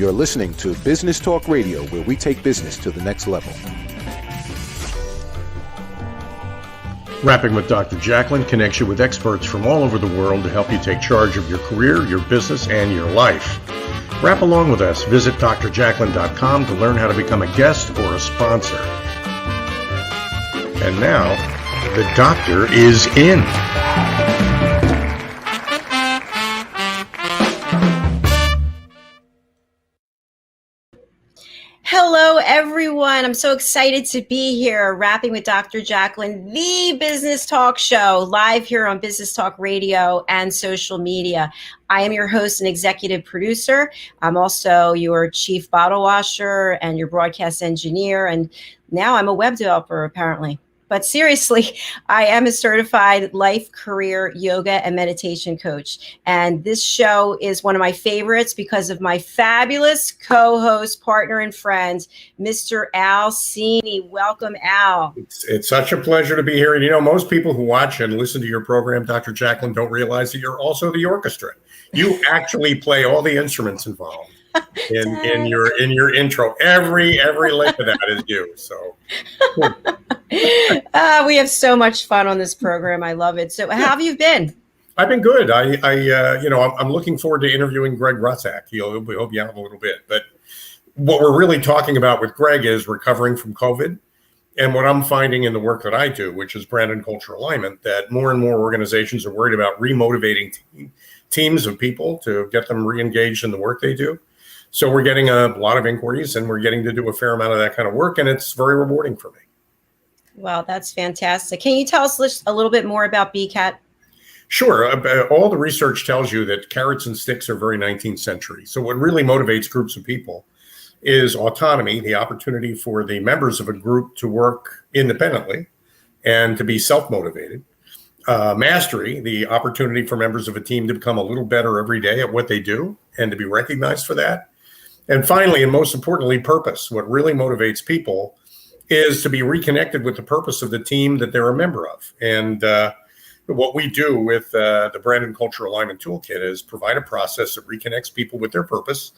You're listening to Business Talk Radio, where we take business to the next level. Rapping with Dr. Jacalyn connects you with experts from all over the world to help you take charge of your career, your business, and your life. Rap along with us. Visit drjacalyn.com to learn how to become a guest or a sponsor. And now, the doctor is in. Hello, everyone. I'm so excited to be here, rapping with Dr. Jacalyn, the business talk show, live here on Business Talk Radio and social media. I am your host and executive producer. I'm also your chief bottle washer and your broadcast engineer. And now I'm a web developer, apparently. But seriously, I am a certified life, career, yoga, and meditation coach. And this show is one of my favorites because of my fabulous co-host, partner, and friend, Mr. Al Cini. Welcome, Al. It's such a pleasure to be here. And you know, most people who watch and listen to your program, Dr. Jacalyn, don't realize that you're also the orchestra. You actually play all the instruments involved. In your intro, every link of that is you. So we have so much fun on this program. I love it. So how have you been? I've been good. I'm looking forward to interviewing Gregrussak. We hope you have a little bit. But what we're really talking about with Greg is recovering from COVID. And what I'm finding in the work that I do, which is brand and culture alignment, that more and more organizations are worried about remotivating teams of people to get them re-engaged in the work they do. So we're getting a lot of inquiries, and we're getting to do a fair amount of that kind of work, and it's very rewarding for me. Wow, that's fantastic. Can you tell us a little bit more about BCAT? Sure. All the research tells you that carrots and sticks are very 19th century. So what really motivates groups of people is autonomy, the opportunity for the members of a group to work independently and to be self-motivated. Mastery, the opportunity for members of a team to become a little better every day at what they do and to be recognized for that. And finally, and most importantly, purpose. What really motivates people is to be reconnected with the purpose of the team that they're a member of. And what we do with the Brand and Culture Alignment Toolkit is provide a process that reconnects people with their purpose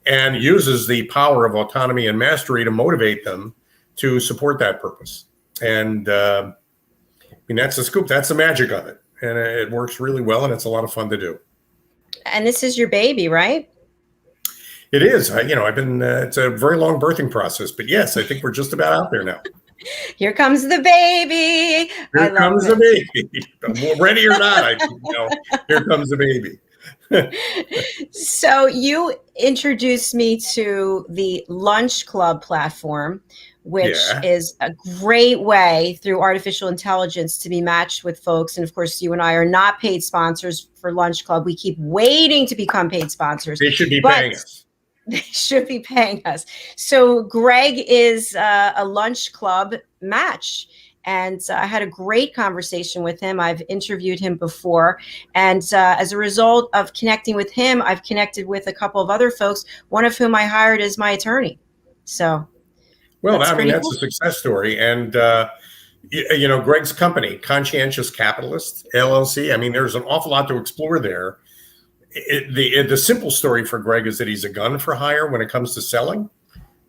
and uses the power of autonomy and mastery to motivate them to support that purpose. And that's the scoop. That's the magic of it. And it works really well, and it's a lot of fun to do. And this is your baby, right? It is. I've been, it's a very long birthing process, but yes, I think we're just about out there now. Here comes the baby. Here comes the baby. Ready or not, here comes the baby. So you introduced me to the Lunch Club platform, which is a great way through artificial intelligence to be matched with folks. And of course, you and I are not paid sponsors for Lunch Club. We keep waiting to become paid sponsors. They should be paying us. They should be paying us. So Greg is a Lunch Club match. And I had a great conversation with him. I've interviewed him before. And as a result of connecting with him, I've connected with a couple of other folks, one of whom I hired as my attorney. So, well, that's cool. A success story. And, Greg's company, Conscientious Capitalist, LLC, there's an awful lot to explore there. The simple story for Greg is that he's a gun for hire when it comes to selling.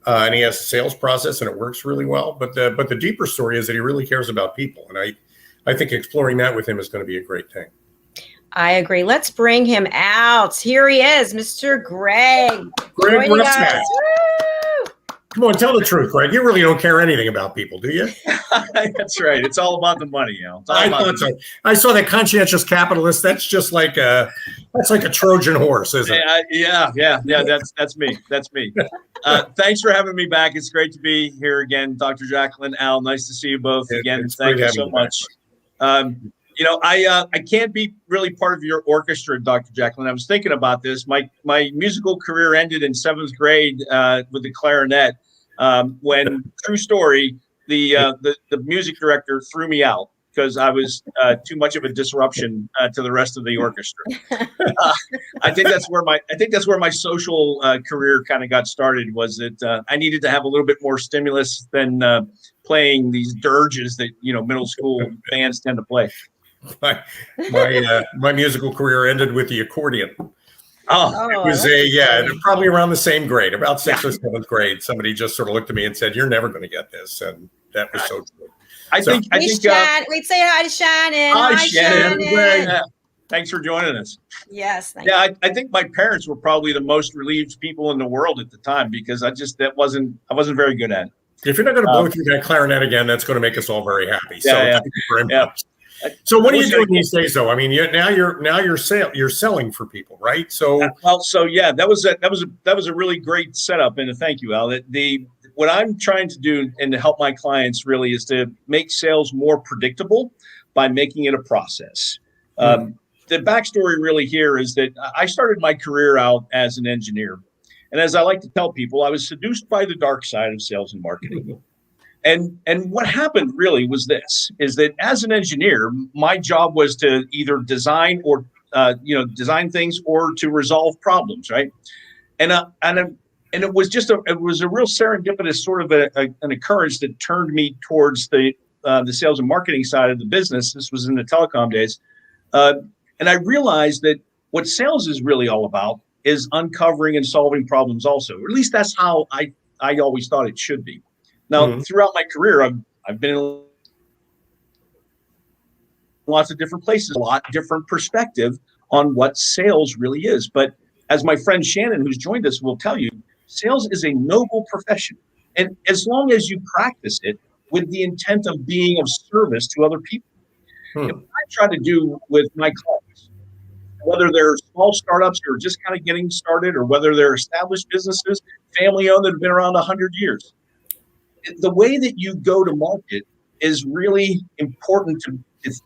And he has a sales process, and it works really well. But the deeper story is that he really cares about people. And I think exploring that with him is going to be a great thing. I agree. Let's bring him out. Here he is, Mr. Greg. Greg Russak. Come on, tell the truth, Greg. You really don't care anything about people, do you? That's right. It's all about the money, I thought so. I saw that Conscientious Capitalist. That's just like a Trojan horse, isn't it? Yeah. That's me. That's me. Thanks for having me back. It's great to be here again, Dr. Jacalyn, Al. Nice to see you both again. Thank you so much. I can't be really part of your orchestra, Dr. Jacalyn. I was thinking about this. My musical career ended in 7th grade with the clarinet. When, true story, the music director threw me out because I was too much of a disruption to the rest of the orchestra. I think that's where my social career kind of got started. Was that I needed to have a little bit more stimulus than playing these dirges that middle school bands tend to play. My musical career ended with the accordion. It was probably around the same grade, about sixth or seventh grade. Somebody just sort of looked at me and said, "You're never going to get this," and that was so true. I think. We'd say hi to Shannon. Hi, Shannon. Thanks for joining us. Yes. I think my parents were probably the most relieved people in the world at the time, because I wasn't very good at it. If you're not going to blow through that clarinet again, that's going to make us all very happy. Thank you very much. So what are you doing these days, though? I mean, you're selling for people, right? So that was a really great setup, and thank you, Al. What I'm trying to do and to help my clients really is to make sales more predictable by making it a process. The backstory really here is that I started my career out as an engineer. And as I like to tell people, I was seduced by the dark side of sales and marketing. And what happened really was is that as an engineer, my job was to either design or design things or to resolve problems, right? And it was a real serendipitous sort of an occurrence that turned me towards the sales and marketing side of the business. This was in the telecom days. And I realized that what sales is really all about is uncovering and solving problems also, or at least that's how I always thought it should be. Now, throughout my career, I've been in lots of different places, a lot different perspective on what sales really is. But as my friend Shannon, who's joined us, will tell you, sales is a noble profession. And as long as you practice it with the intent of being of service to other people, what I try to do with my clients, whether they're small startups who are just kind of getting started, or whether they're established businesses, family-owned, that have been around 100 years, the way that you go to market is really important to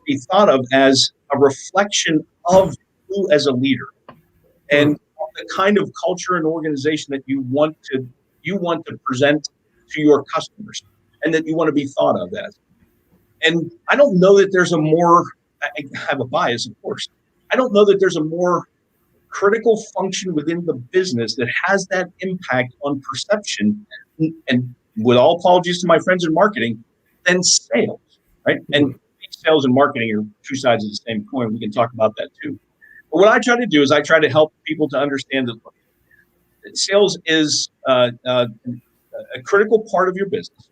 be thought of as a reflection of you as a leader, and the kind of culture and organization that you want to present to your customers, and that you want to be thought of as. And I don't know that there's I have a bias, of course. I don't know that there's a more critical function within the business that has that impact on perception, and with all apologies to my friends in marketing, than sales, right? And sales and marketing are two sides of the same coin. We can talk about that too. But what I try to do is I try to help people to understand that sales is a critical part of your business.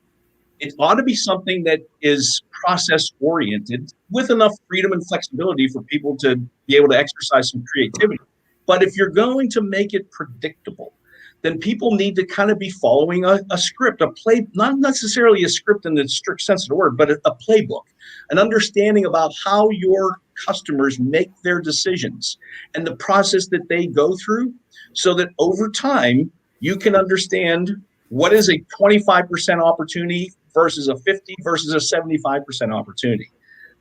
It ought to be something that is process-oriented with enough freedom and flexibility for people to be able to exercise some creativity. But if you're going to make it predictable, then people need to kind of be following a script, a play, not necessarily a script in the strict sense of the word, but a playbook, an understanding about how your customers make their decisions and the process that they go through, so that over time you can understand what is a 25% opportunity versus a 50 versus a 75% opportunity.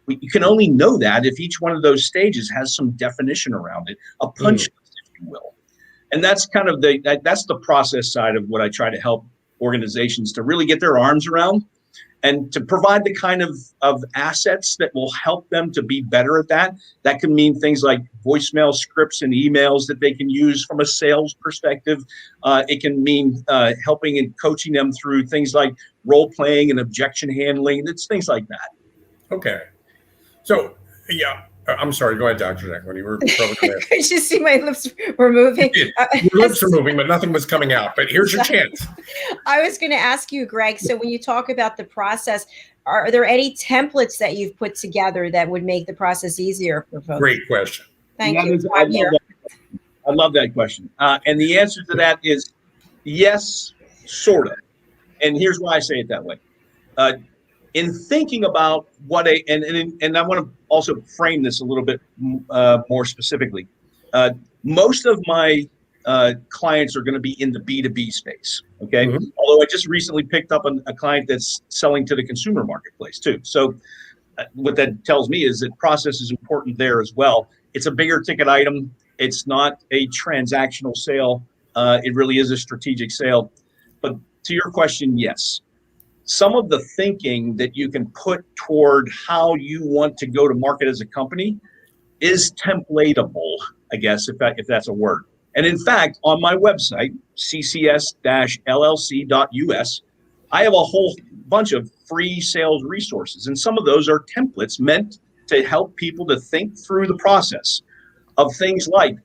You can only know that if each one of those stages has some definition around it, a punch list, if you will. And that's kind of that's the process side of what I try to help organizations to really get their arms around, and to provide the kind of assets that will help them to be better at that. That can mean things like voicemail scripts and emails that they can use from a sales perspective. It can mean helping and coaching them through things like role playing and objection handling. It's things like that. Okay. So, yeah. I'm sorry. Go ahead, Dr. Jacalyn. You were probably going to Could you see my lips were moving? Your lips were moving, but nothing was coming out. But here's your chance. I was going to ask you, Greg, so when you talk about the process, are there any templates that you've put together that would make the process easier for folks? Great question. Thank you. I love that question. And the answer to that is yes, sort of. And here's why I say it that way. In thinking about what and I want to also frame this a little bit more specifically. Most of my clients are going to be in the B2B space, okay? Although I just recently picked up a client that's selling to the consumer marketplace too. So what that tells me is that process is important there as well. It's a bigger ticket item. It's not a transactional sale. It really is a strategic sale. But to your question, yes. Some of the thinking that you can put toward how you want to go to market as a company is templatable, I guess, if that's a word. And in fact, on my website, ccs-llc.us, I have a whole bunch of free sales resources. And some of those are templates meant to help people to think through the process of things like,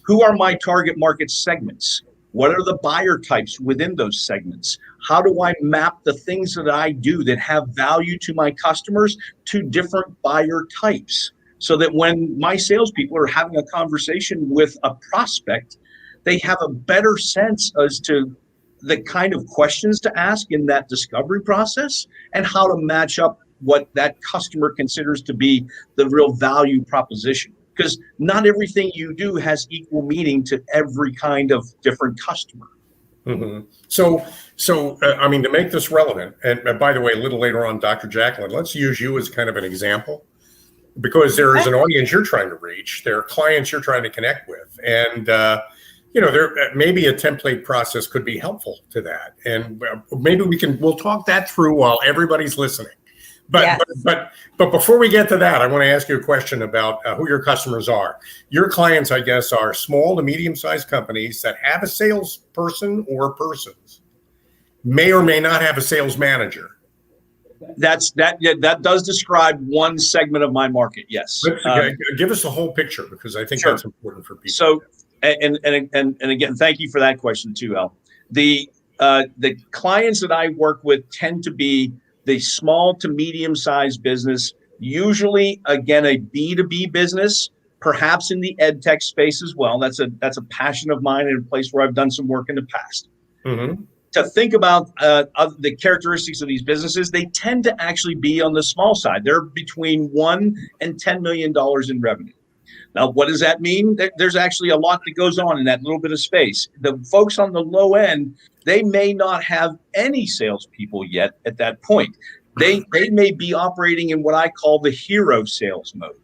Who are my target market segments? What are the buyer types within those segments? How do I map the things that I do that have value to my customers to different buyer types? So that when my salespeople are having a conversation with a prospect, they have a better sense as to the kind of questions to ask in that discovery process and how to match up what that customer considers to be the real value proposition. Because not everything you do has equal meaning to every kind of different customer. Mm-hmm. So I mean, to make this relevant, and by the way, a little later on, Dr. Jacalyn, let's use you as kind of an example, because there is an audience you're trying to reach. There are clients you're trying to connect with, and there maybe a template process could be helpful to that, and maybe we'll talk that through while everybody's listening. But before we get to that, I want to ask you a question about who your customers are. Your clients, I guess, are small to medium-sized companies that have a salesperson or persons, may or may not have a sales manager. That does describe one segment of my market. Yes. Give us the whole picture, because I think that's important for people. So, and again, thank you for that question too, Al. The clients that I work with tend to be the small to medium-sized business, usually, again, a B2B business, perhaps in the ed tech space as well. That's a passion of mine and a place where I've done some work in the past. Mm-hmm. To think about the characteristics of these businesses, they tend to actually be on the small side. They're between $1 and $10 million in revenue. Now, what does that mean? There's actually a lot that goes on in that little bit of space. The folks on the low end, they may not have any salespeople yet at that point. They may be operating in what I call the hero sales mode,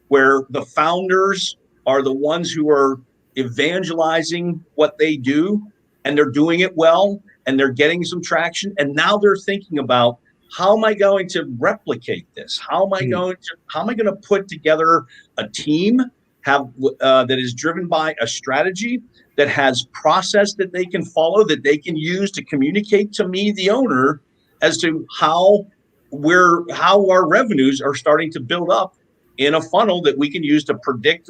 where the founders are the ones who are evangelizing what they do, and they're doing it well, and they're getting some traction. And now they're thinking about, how am I going to replicate this? How am I going to put together a team that is driven by a strategy, that has process that they can follow, that they can use to communicate to me, the owner, as to how our revenues are starting to build up in a funnel that we can use to predict,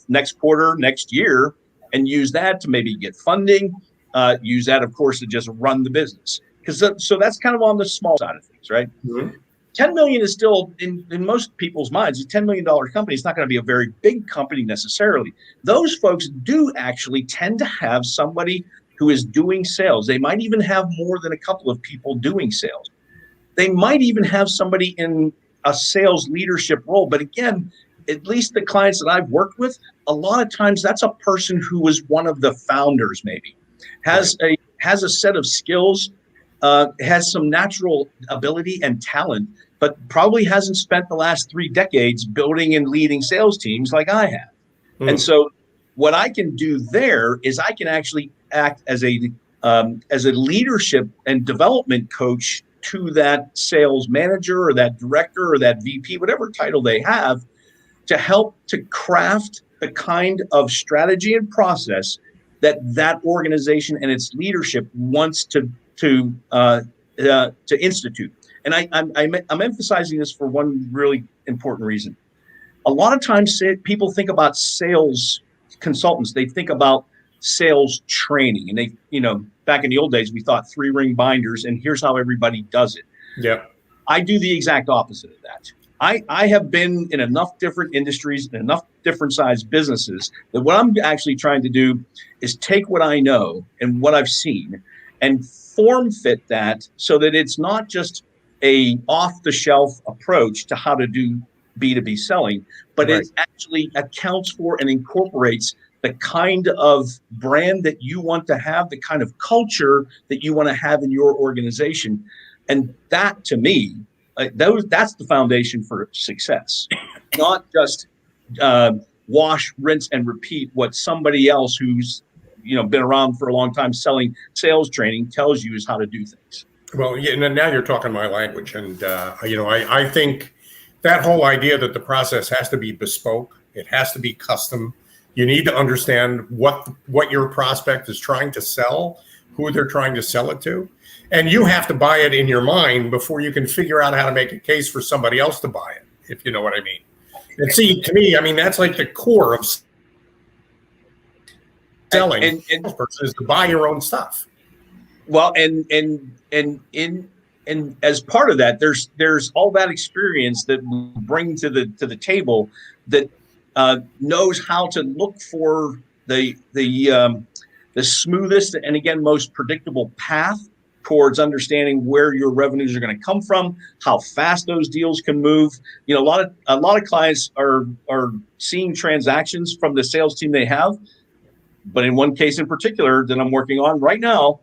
next quarter, next year, and use that to maybe get funding, use that, of course, to just run the business. So that's kind of on the small side of things, right? Mm-hmm. 10 million is still, in most people's minds, a $10 million company is not going to be a very big company necessarily. Those folks do actually tend to have somebody who is doing sales. They might even have more than a couple of people doing sales. They might even have somebody in a sales leadership role. But again, at least the clients that I've worked with, a lot of times that's a person who was one of the founders, maybe has a set of skills, has some natural ability and talent, but probably hasn't spent the last 3 decades building and leading sales teams like I have. Mm. And so what I can do there is I can actually act as a leadership and development coach to that sales manager or that director or that VP, whatever title they have, to help to craft the kind of strategy and process that organization and its leadership wants to institute. And I'm emphasizing this for one really important reason. A lot of times people think about sales consultants, they think about sales training, and they, back in the old days, we thought 3-ring binders and here's how everybody does it. Yeah. I do the exact opposite of that. I have been in enough different industries and enough different sized businesses that what I'm actually trying to do is take what I know and what I've seen and form fit that so that it's not just a off the shelf approach to how to do B2B selling, but it actually accounts for and incorporates the kind of brand that you want to have, the kind of culture that you want to have in your organization. And that, to me, that's the foundation for success, not just wash, rinse, and repeat what somebody else who's been around for a long time selling sales training tells you is how to do things. Well, yeah, and now you're talking my language, and I think that whole idea that the process has to be bespoke, it has to be custom. You need to understand what your prospect is trying to sell, who they're trying to sell it to, and you have to buy it in your mind before you can figure out how to make a case for somebody else to buy it, if you know what I mean. And see, to me, I mean, that's like the core of selling this person is to buy your own stuff. Well, and as part of that, there's all that experience that we bring to the table that knows how to look for the smoothest and again most predictable path towards understanding where your revenues are going to come from, how fast those deals can move. You know, a lot of clients are seeing transactions from the sales team they have, but in one case in particular that I'm working on right now,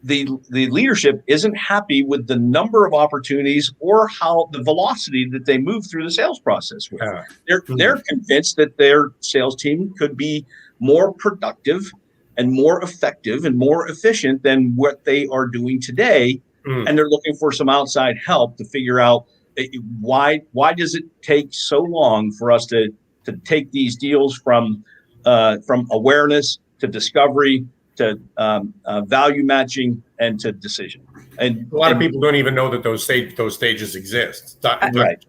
the leadership isn't happy with the number of opportunities or how the velocity that they move through the sales process with. They're convinced that their sales team could be more productive and more effective and more efficient than what they are doing today. And they're looking for some outside help to figure out why does it take so long for us to take these deals from awareness to discovery to value matching and to decision. And a lot of people don't even know that those stages exist. Right.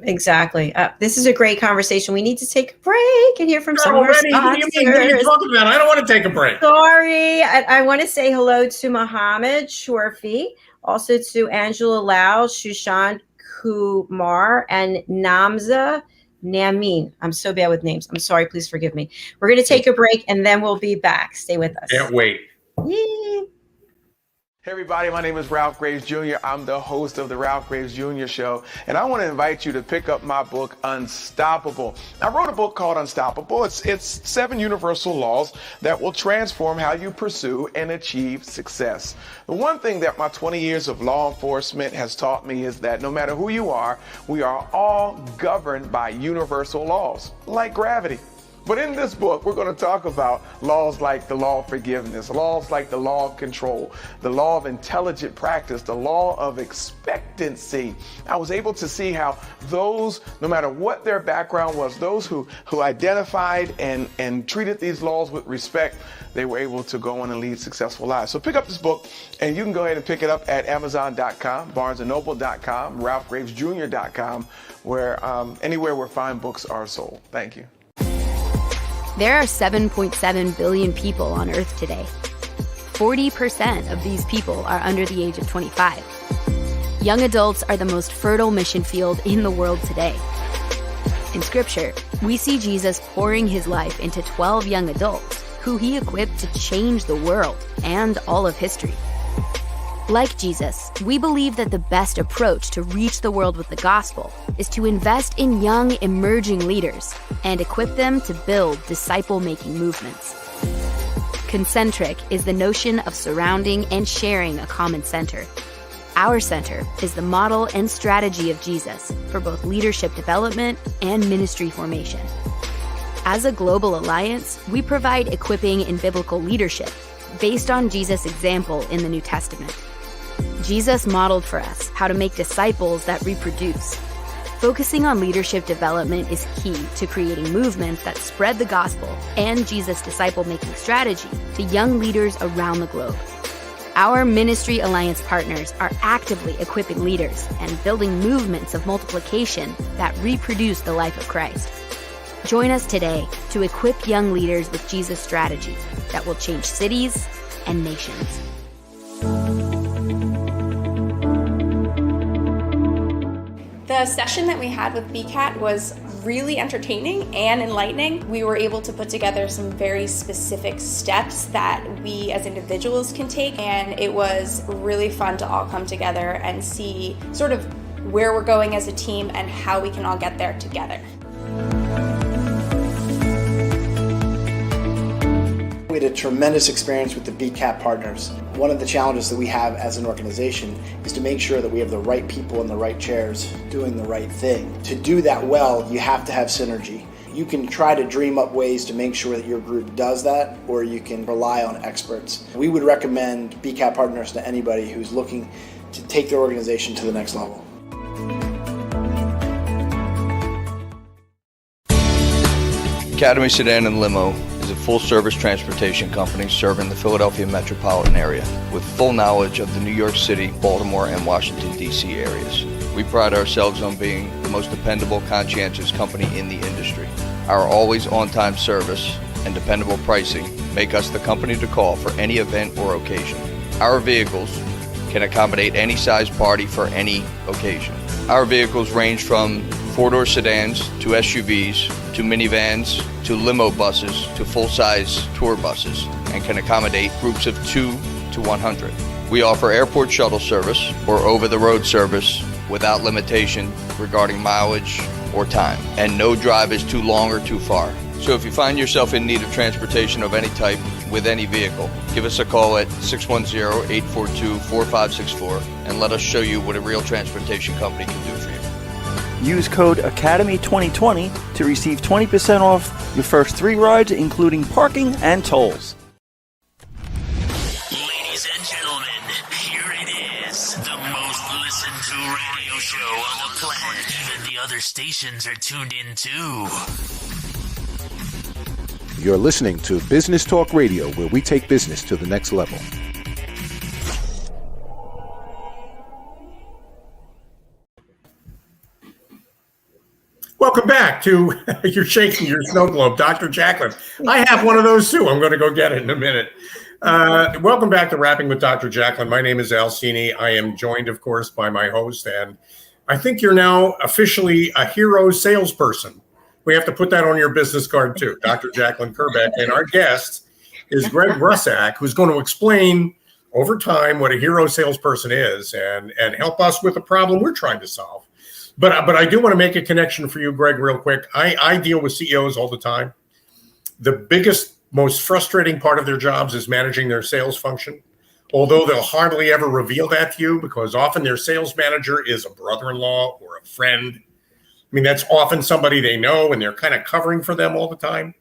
Exactly. This is a great conversation. We need to take a break and hear from some of our sponsors. What are you talking about? I don't want to take a break. Sorry. I want to say hello to Mohammed Shorfi, also to Angela Lau, Shushan Kumar, and Namza Namin. I'm so bad with names. I'm sorry. Please forgive me. We're going to take a break and then we'll be back. Stay with us. Can't wait. Yay. Hey everybody, my name is Ralph Graves Jr. I'm the host of the Ralph Graves Jr. Show, and I want to invite you to pick up my book, Unstoppable. I wrote a book called Unstoppable. It's 7 universal laws that will transform how you pursue and achieve success. The one thing that my 20 years of law enforcement has taught me is that no matter who you are, we are all governed by universal laws, like gravity. But in this book, we're going to talk about laws like the law of forgiveness, laws like the law of control, the law of intelligent practice, the law of expectancy. I was able to see how those, no matter what their background was, those who identified and treated these laws with respect, they were able to go on and lead successful lives. So pick up this book, and you can go ahead and pick it up at Amazon.com, BarnesandNoble.com, RalphGravesJr.com, where anywhere where fine books are sold. Thank you. There are 7.7 billion people on Earth today. 40% of these people are under the age of 25. Young adults are the most fertile mission field in the world today. In Scripture, we see Jesus pouring his life into 12 young adults who he equipped to change the world and all of history. Like Jesus, we believe that the best approach to reach the world with the gospel is to invest in young, emerging leaders and equip them to build disciple-making movements. Concentric is the notion of surrounding and sharing a common center. Our center is the model and strategy of Jesus for both leadership development and ministry formation. As a global alliance, we provide equipping in biblical leadership based on Jesus' example in the New Testament. Jesus modeled for us how to make disciples that reproduce. Focusing on leadership development is key to creating movements that spread the gospel and Jesus' disciple-making strategy to young leaders around the globe. Our Ministry Alliance partners are actively equipping leaders and building movements of multiplication that reproduce the life of Christ. Join us today to equip young leaders with Jesus' strategy that will change cities and nations. The session that we had with BCAT was really entertaining and enlightening. We were able to put together some very specific steps that we as individuals can take, and it was really fun to all come together and see sort of where we're going as a team and how we can all get there together. We had a tremendous experience with the BCAT partners. One of the challenges that we have as an organization is to make sure that we have the right people in the right chairs doing the right thing. To do that well, you have to have synergy. You can try to dream up ways to make sure that your group does that, or you can rely on experts. We would recommend BCAT partners to anybody who's looking to take their organization to the next level. Academy Sedan and Limo is a full-service transportation company serving the Philadelphia metropolitan area with full knowledge of the New York City, Baltimore, and Washington, D.C. areas. We pride ourselves on being the most dependable, conscientious company in the industry. Our always on-time service and dependable pricing make us the company to call for any event or occasion. Our vehicles can accommodate any size party for any occasion. Our vehicles range from four-door sedans to SUVs to minivans to limo buses to full-size tour buses and can accommodate groups of 2 to 100. We offer airport shuttle service or over-the-road service without limitation regarding mileage or time, and no drive is too long or too far. So if you find yourself in need of transportation of any type with any vehicle, give us a call at 610-842-4564 and let us show you what a real transportation company can do for you. Use code ACADEMY2020 to receive 20% off your first 3 rides, including parking and tolls. Ladies and gentlemen, here it is, the most listened to radio show on the planet. Even the other stations are tuned in too. You're listening to Business Talk Radio, where we take business to the next level. Welcome back to You're Shaking Your Snow Globe, Dr. Jacalyn. I have one of those too. I'm going to go get it in a minute. Welcome back to Rapping with Dr. Jacalyn. My name is Cini. I am joined, of course, by my host, and I think you're now officially a hero salesperson. We have to put that on your business card too, Dr. Jacalyn Kerbeck. And our guest is Russak, who's going to explain over time what a hero salesperson is and help us with the problem we're trying to solve. But I do want to make a connection for you, Greg, real quick. I deal with CEOs all the time. The biggest, most frustrating part of their jobs is managing their sales function, although they'll hardly ever reveal that to you because often their sales manager is a brother-in-law or a friend. I mean, that's often somebody they know and they're kind of covering for them all the time.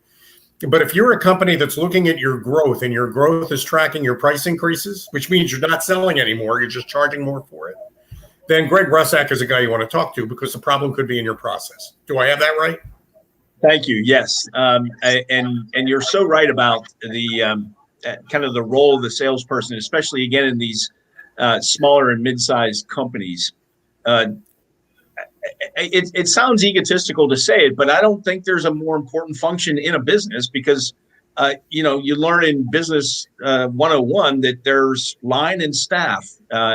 But if you're a company that's looking at your growth and your growth is tracking your price increases, which means you're not selling anymore, you're just charging more for it, then Greg Russak is a guy you want to talk to because the problem could be in your process. Do I have that right? Thank you. Yes. And you're so right about the kind of the role of the salesperson, especially again in these smaller and mid-sized companies. It sounds egotistical to say it, but I don't think there's a more important function in a business because, you learn in business 101 that there's line and staff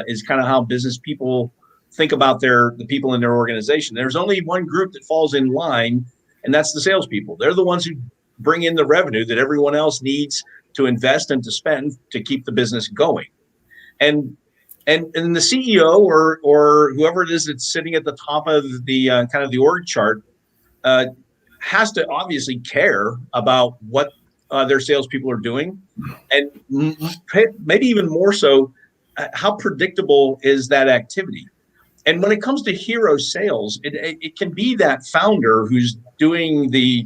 is kind of how business people think about the people in their organization. There's only one group that falls in line, and that's the salespeople. They're the ones who bring in the revenue that everyone else needs to invest and to spend to keep the business going. And the CEO or whoever it is that's sitting at the top of the kind of the org chart has to obviously care about what their salespeople are doing, and maybe even more so, how predictable is that activity? And when it comes to hero sales, it can be that founder who's doing the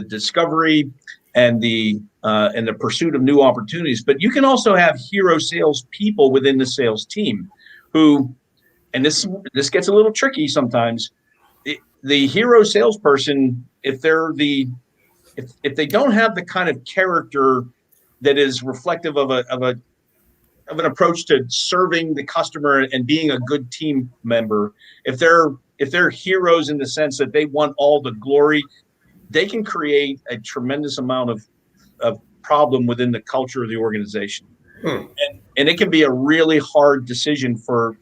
discovery and the pursuit of new opportunities. But you can also have hero sales people within the sales team who, and this gets a little tricky sometimes. The hero salesperson, if they don't have the kind of character that is reflective of an approach to serving the customer and being a good team member, if they're heroes in the sense that they want all the glory, they can create a tremendous amount of problem within the culture of the organization. And it can be a really hard decision for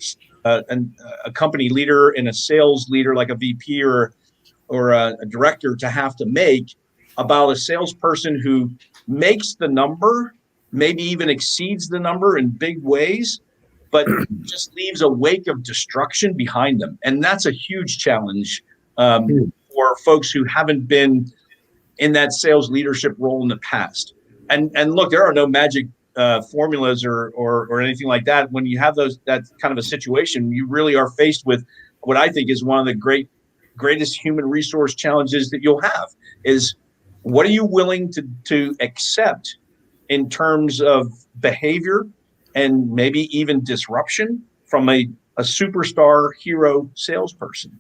a company leader and a sales leader like a VP or a director to have to make about a salesperson who makes the number, maybe even exceeds the number in big ways, but just leaves a wake of destruction behind them. And that's a huge challenge for folks who haven't been in that sales leadership role in the past. And look, there are no magic formulas or anything like that. When you have that kind of a situation, you really are faced with what I think is one of the greatest human resource challenges that you'll have is, what are you willing to accept in terms of behavior and maybe even disruption from a superstar hero salesperson?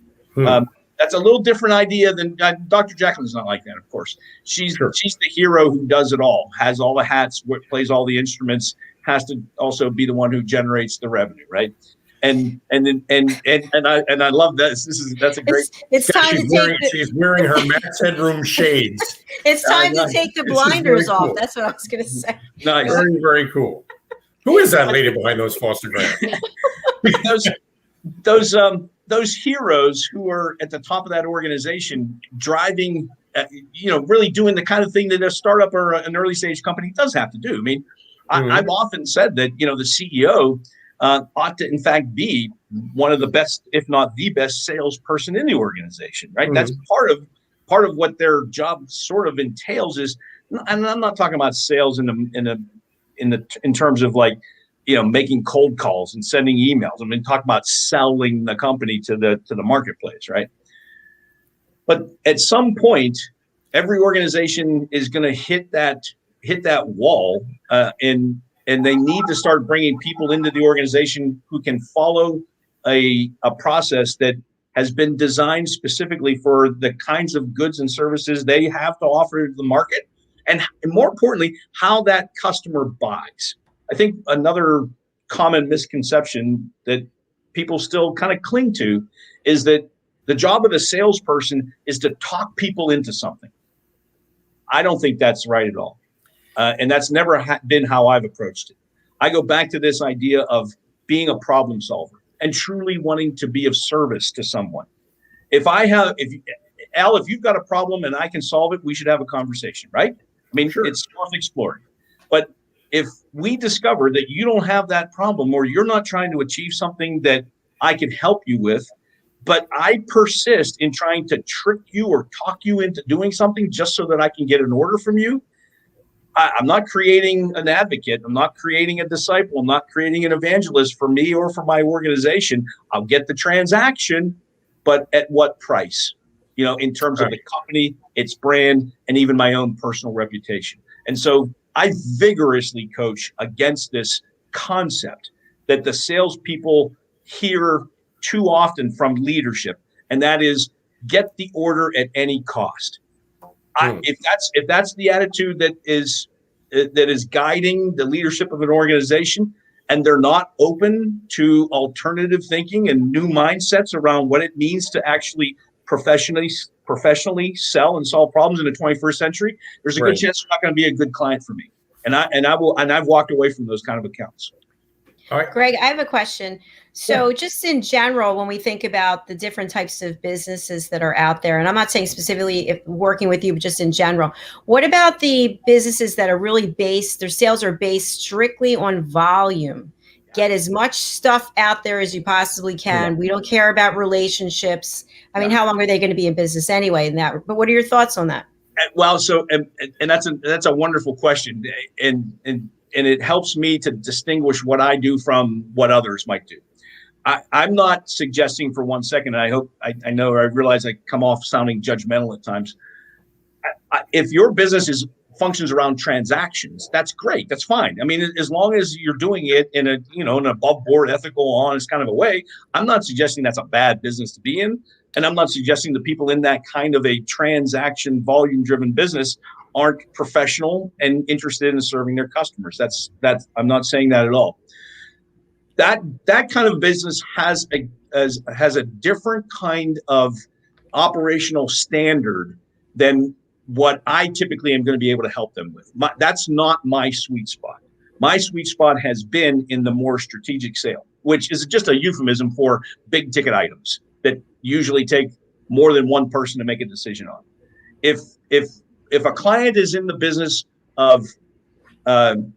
That's a little different idea than Dr. Jacalyn's not like that, of course. She's the hero who does it all, has all the hats, plays all the instruments, has to also be the one who generates the revenue, right? I love this. That's a great. It's time to take. She's wearing her Max Headroom shades. It's time to take the blinders off. Cool. That's what I was going to say. Nice. Very, very cool. Who is that lady behind those Foster grants? those heroes who are at the top of that organization, driving, really doing the kind of thing that a startup or an early stage company does have to do. I mean, I've often said that the CEO ought to, in fact, be one of the best, if not the best, salesperson in the organization. Right? That's part of what their job sort of entails. Is, and I'm not talking about sales in terms of like, making cold calls and sending emails. I mean, talk about selling the company to the marketplace, right? But at some point, every organization is going to hit that wall, and they need to start bringing people into the organization who can follow a process that has been designed specifically for the kinds of goods and services they have to offer to the market, and more importantly, how that customer buys. I think another common misconception that people still kind of cling to is that the job of a salesperson is to talk people into something. I don't think that's right at all. And that's never been how I've approached it. I go back to this idea of being a problem solver and truly wanting to be of service to someone. If you've got a problem and I can solve it, we should have a conversation, right? I mean, It's worth exploring. But if we discover that you don't have that problem, or you're not trying to achieve something that I can help you with, but I persist in trying to trick you or talk you into doing something just so that I can get an order from you, I'm not creating an advocate. I'm not creating a disciple. I'm not creating an evangelist for me or for my organization. I'll get the transaction, but at what price? In terms of the company, its brand, and even my own personal reputation. And so I vigorously coach against this concept that the salespeople hear too often from leadership, and that is get the order at any cost. If that's the attitude that is guiding the leadership of an organization, and they're not open to alternative thinking and new mindsets around what it means to actually professionally sell and solve problems in the 21st century, there's a good chance they're not going to be a good client for me. And I've walked away from those kind of accounts. All right. Greg, I have a question. So just in general, when we think about the different types of businesses that are out there, and I'm not saying specifically working with you, but just in general, what about the businesses that are really their sales are based strictly on volume? Get as much stuff out there as you possibly can. Yeah. We don't care about relationships. I mean, how long are they going to be in business anyway? But what are your thoughts on that? Well, so and that's a wonderful question, and it helps me to distinguish what I do from what others might do. I'm not suggesting for 1 second, and I realize I come off sounding judgmental at times. If your business functions around transactions, that's great. That's fine. I mean, as long as you're doing it in an above board, ethical, honest kind of a way, I'm not suggesting that's a bad business to be in. And I'm not suggesting the people in that kind of a transaction volume driven business aren't professional and interested in serving their customers. I'm not saying that at all. That kind of business has a different kind of operational standard than what I typically am going to be able to help them with. That's not my sweet spot. My sweet spot has been in the more strategic sale, which is just a euphemism for big ticket items that usually take more than one person to make a decision on. If a client is in the business of, I'm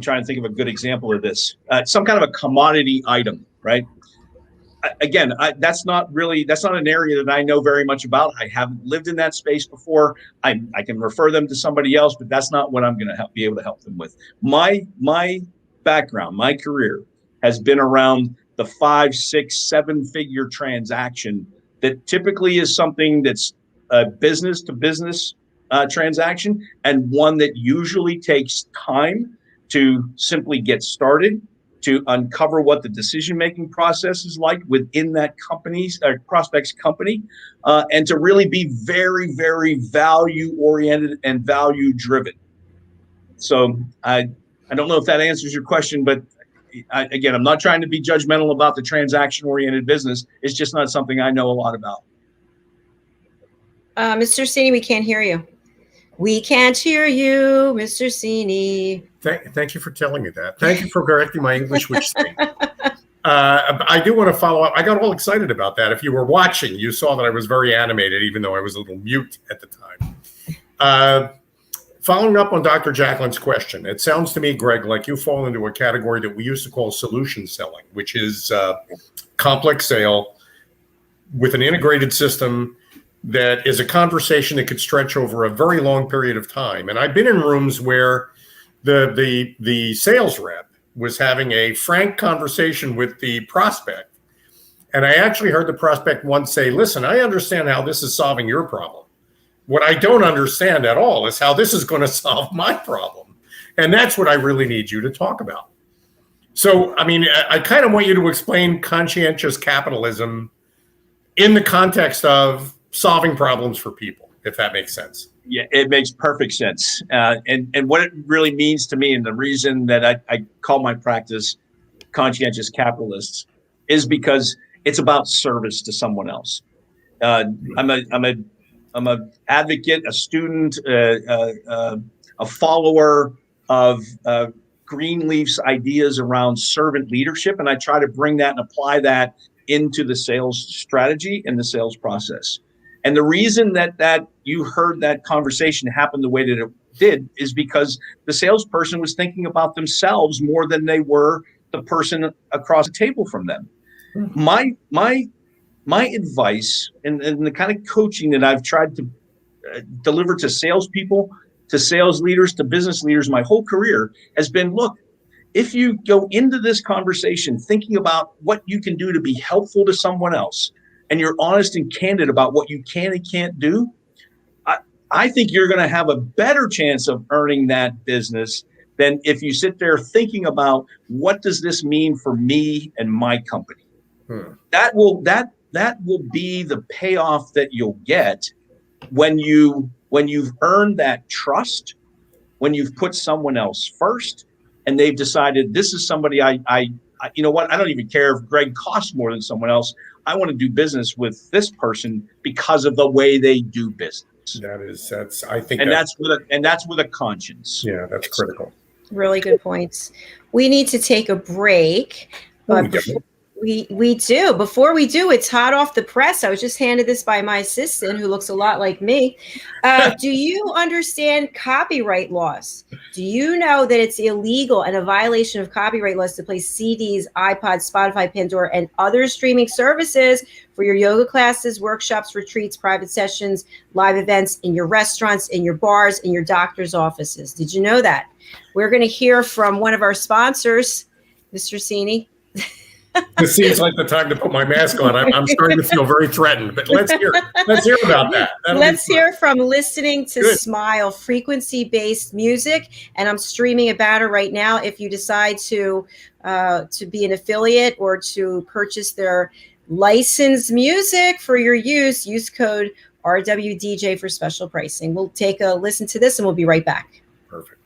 trying to think of a good example of this, some kind of a commodity item, right? Again, that's not an area that I know very much about. I haven't lived in that space before. I can refer them to somebody else, but that's not what I'm going to be able to help them with. My background, my career has been around the 5, 6, 7-figure transaction that typically is something that's a business to business transaction, and one that usually takes time to simply get started, to uncover what the decision-making process is like within that company's prospect's company, and to really be very, very value-oriented and value-driven. So I don't know if that answers your question, but again, I'm not trying to be judgmental about the transaction-oriented business. It's just not something I know a lot about. Mr. Cini, we can't hear you. We can't hear you, Mr. Cini. Thank you for telling me that. Thank you for correcting my English, which thing. I do want to follow up. I got all excited about that. If you were watching, you saw that I was very animated, even though I was a little mute at the time. Following up on Dr. Jacalyn's question, it sounds to me, Greg, like you fall into a category that we used to call solution selling, which is complex sale with an integrated system that is a conversation that could stretch over a very long period of time. And I've been in rooms where the sales rep was having a frank conversation with the prospect. And I actually heard the prospect once say, listen, I understand how this is solving your problem. What I don't understand at all is how this is going to solve my problem. And that's what I really need you to talk about. So, I mean, I kind of want you to explain conscientious capitalism in the context of solving problems for people, if that makes sense. Yeah, it makes perfect sense. And what it really means to me, and the reason that I call my practice Conscientious Capitalists, is because it's about service to someone else. I'm a advocate, a student, a follower of Greenleaf's ideas around servant leadership, and I try to bring that and apply that into the sales strategy and the sales process. And the reason that you heard that conversation happen the way that it did is because the salesperson was thinking about themselves more than they were the person across the table from them. My advice and the kind of coaching that I've tried to deliver to salespeople, to sales leaders, to business leaders my whole career has been, look, if you go into this conversation thinking about what you can do to be helpful to someone else, and you're honest and candid about what you can and can't do, I think you're going to have a better chance of earning that business than if you sit there thinking about what does this mean for me and my company. That will be the payoff that you'll get when you've earned that trust, when you've put someone else first, and they've decided this is somebody I you know what, I don't even care if Greg costs more than someone else. I want to do business with this person because of the way they do business. That's with a conscience. Yeah, that's critical. Really good points. We need to take a break, but we do. Before we do, it's hot off the press. I was just handed this by my assistant, who looks a lot like me. Do you understand copyright laws? Do you know that it's illegal and a violation of copyright laws to play CDs, iPods, Spotify, Pandora, and other streaming services for your yoga classes, workshops, retreats, private sessions, live events, in your restaurants, in your bars, in your doctor's offices? Did you know that? We're going to hear from one of our sponsors, Mr. Cini. This seems like the time to put my mask on. I'm starting to feel very threatened, but let's hear about that. Let's hear from Listening to Smile, frequency-based music, and I'm streaming about it right now. If you decide to be an affiliate or to purchase their licensed music for your use code RWDJ for special pricing. We'll take a listen to this, and we'll be right back. Perfect.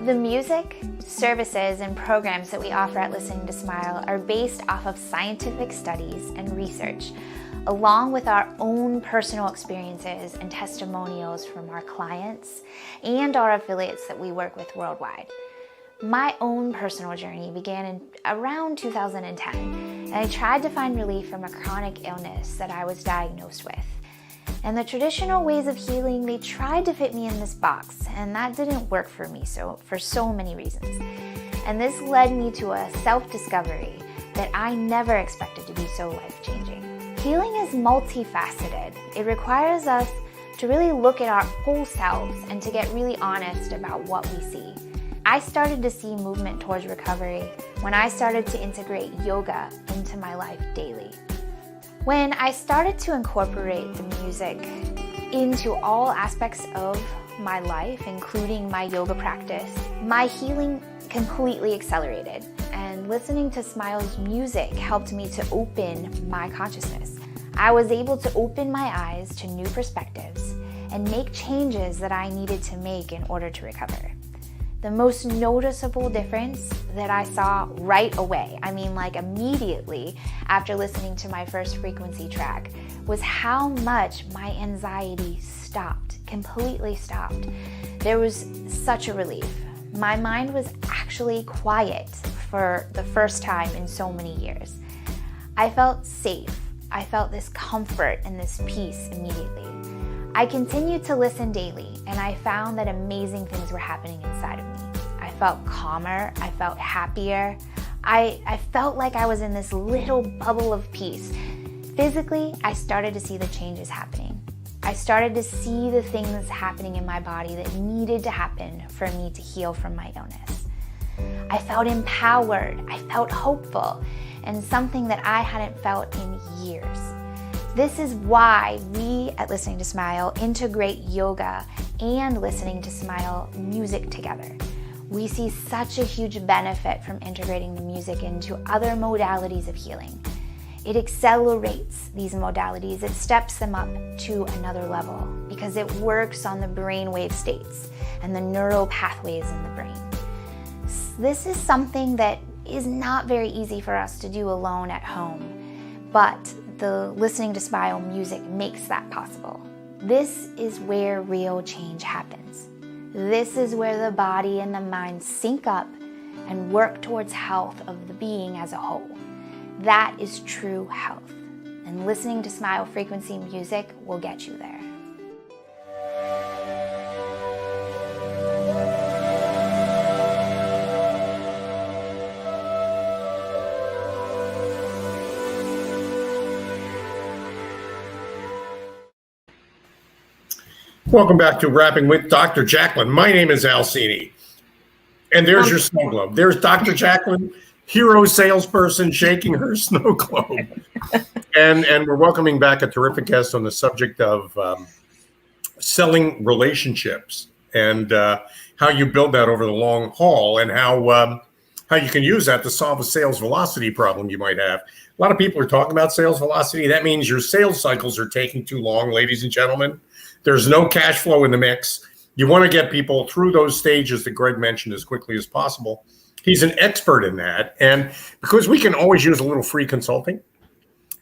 The music, services, and programs that we offer at Listening to Smile are based off of scientific studies and research, along with our own personal experiences and testimonials from our clients and our affiliates that we work with worldwide. My own personal journey began in around 2010, and I tried to find relief from a chronic illness that I was diagnosed with. And the traditional ways of healing, they tried to fit me in this box, and that didn't work for me for so many reasons. And this led me to a self-discovery that I never expected to be so life-changing. Healing is multifaceted. It requires us to really look at our whole selves and to get really honest about what we see. I started to see movement towards recovery when I started to integrate yoga into my life daily. When I started to incorporate the music into all aspects of my life, including my yoga practice, my healing completely accelerated. And listening to Smile's music helped me to open my consciousness. I was able to open my eyes to new perspectives and make changes that I needed to make in order to recover. The most noticeable difference that I saw right away, I mean like immediately after listening to my first frequency track, was how much my anxiety stopped, completely stopped. There was such a relief. My mind was actually quiet for the first time in so many years. I felt safe. I felt this comfort and this peace immediately. I continued to listen daily, and I found that amazing things were happening inside of me. I felt calmer, I felt happier. I felt like I was in this little bubble of peace. Physically, I started to see the changes happening. I started to see the things happening in my body that needed to happen for me to heal from my illness. I felt empowered, I felt hopeful, and something that I hadn't felt in years. This is why we at Listening to Smile integrate yoga and Listening to Smile music together. We see such a huge benefit from integrating the music into other modalities of healing. It accelerates these modalities, it steps them up to another level because it works on the brainwave states and the neural pathways in the brain. This is something that is not very easy for us to do alone at home, but the Listening to Smile music makes that possible. This is where real change happens. This is where the body and the mind sync up and work towards health of the being as a whole. That is true health. And Listening to Smile frequency music will get you there. Welcome back to Rapping with Dr. Jacalyn. My name is Cini. And there's your snow globe. There's Dr. Jacalyn, hero salesperson shaking her snow globe. and we're welcoming back a terrific guest on the subject of selling relationships and how you build that over the long haul and how you can use that to solve a sales velocity problem you might have. A lot of people are talking about sales velocity. That means your sales cycles are taking too long, ladies and gentlemen. There's no cash flow in the mix. You want to get people through those stages that Greg mentioned as quickly as possible. He's an expert in that. And because we can always use a little free consulting,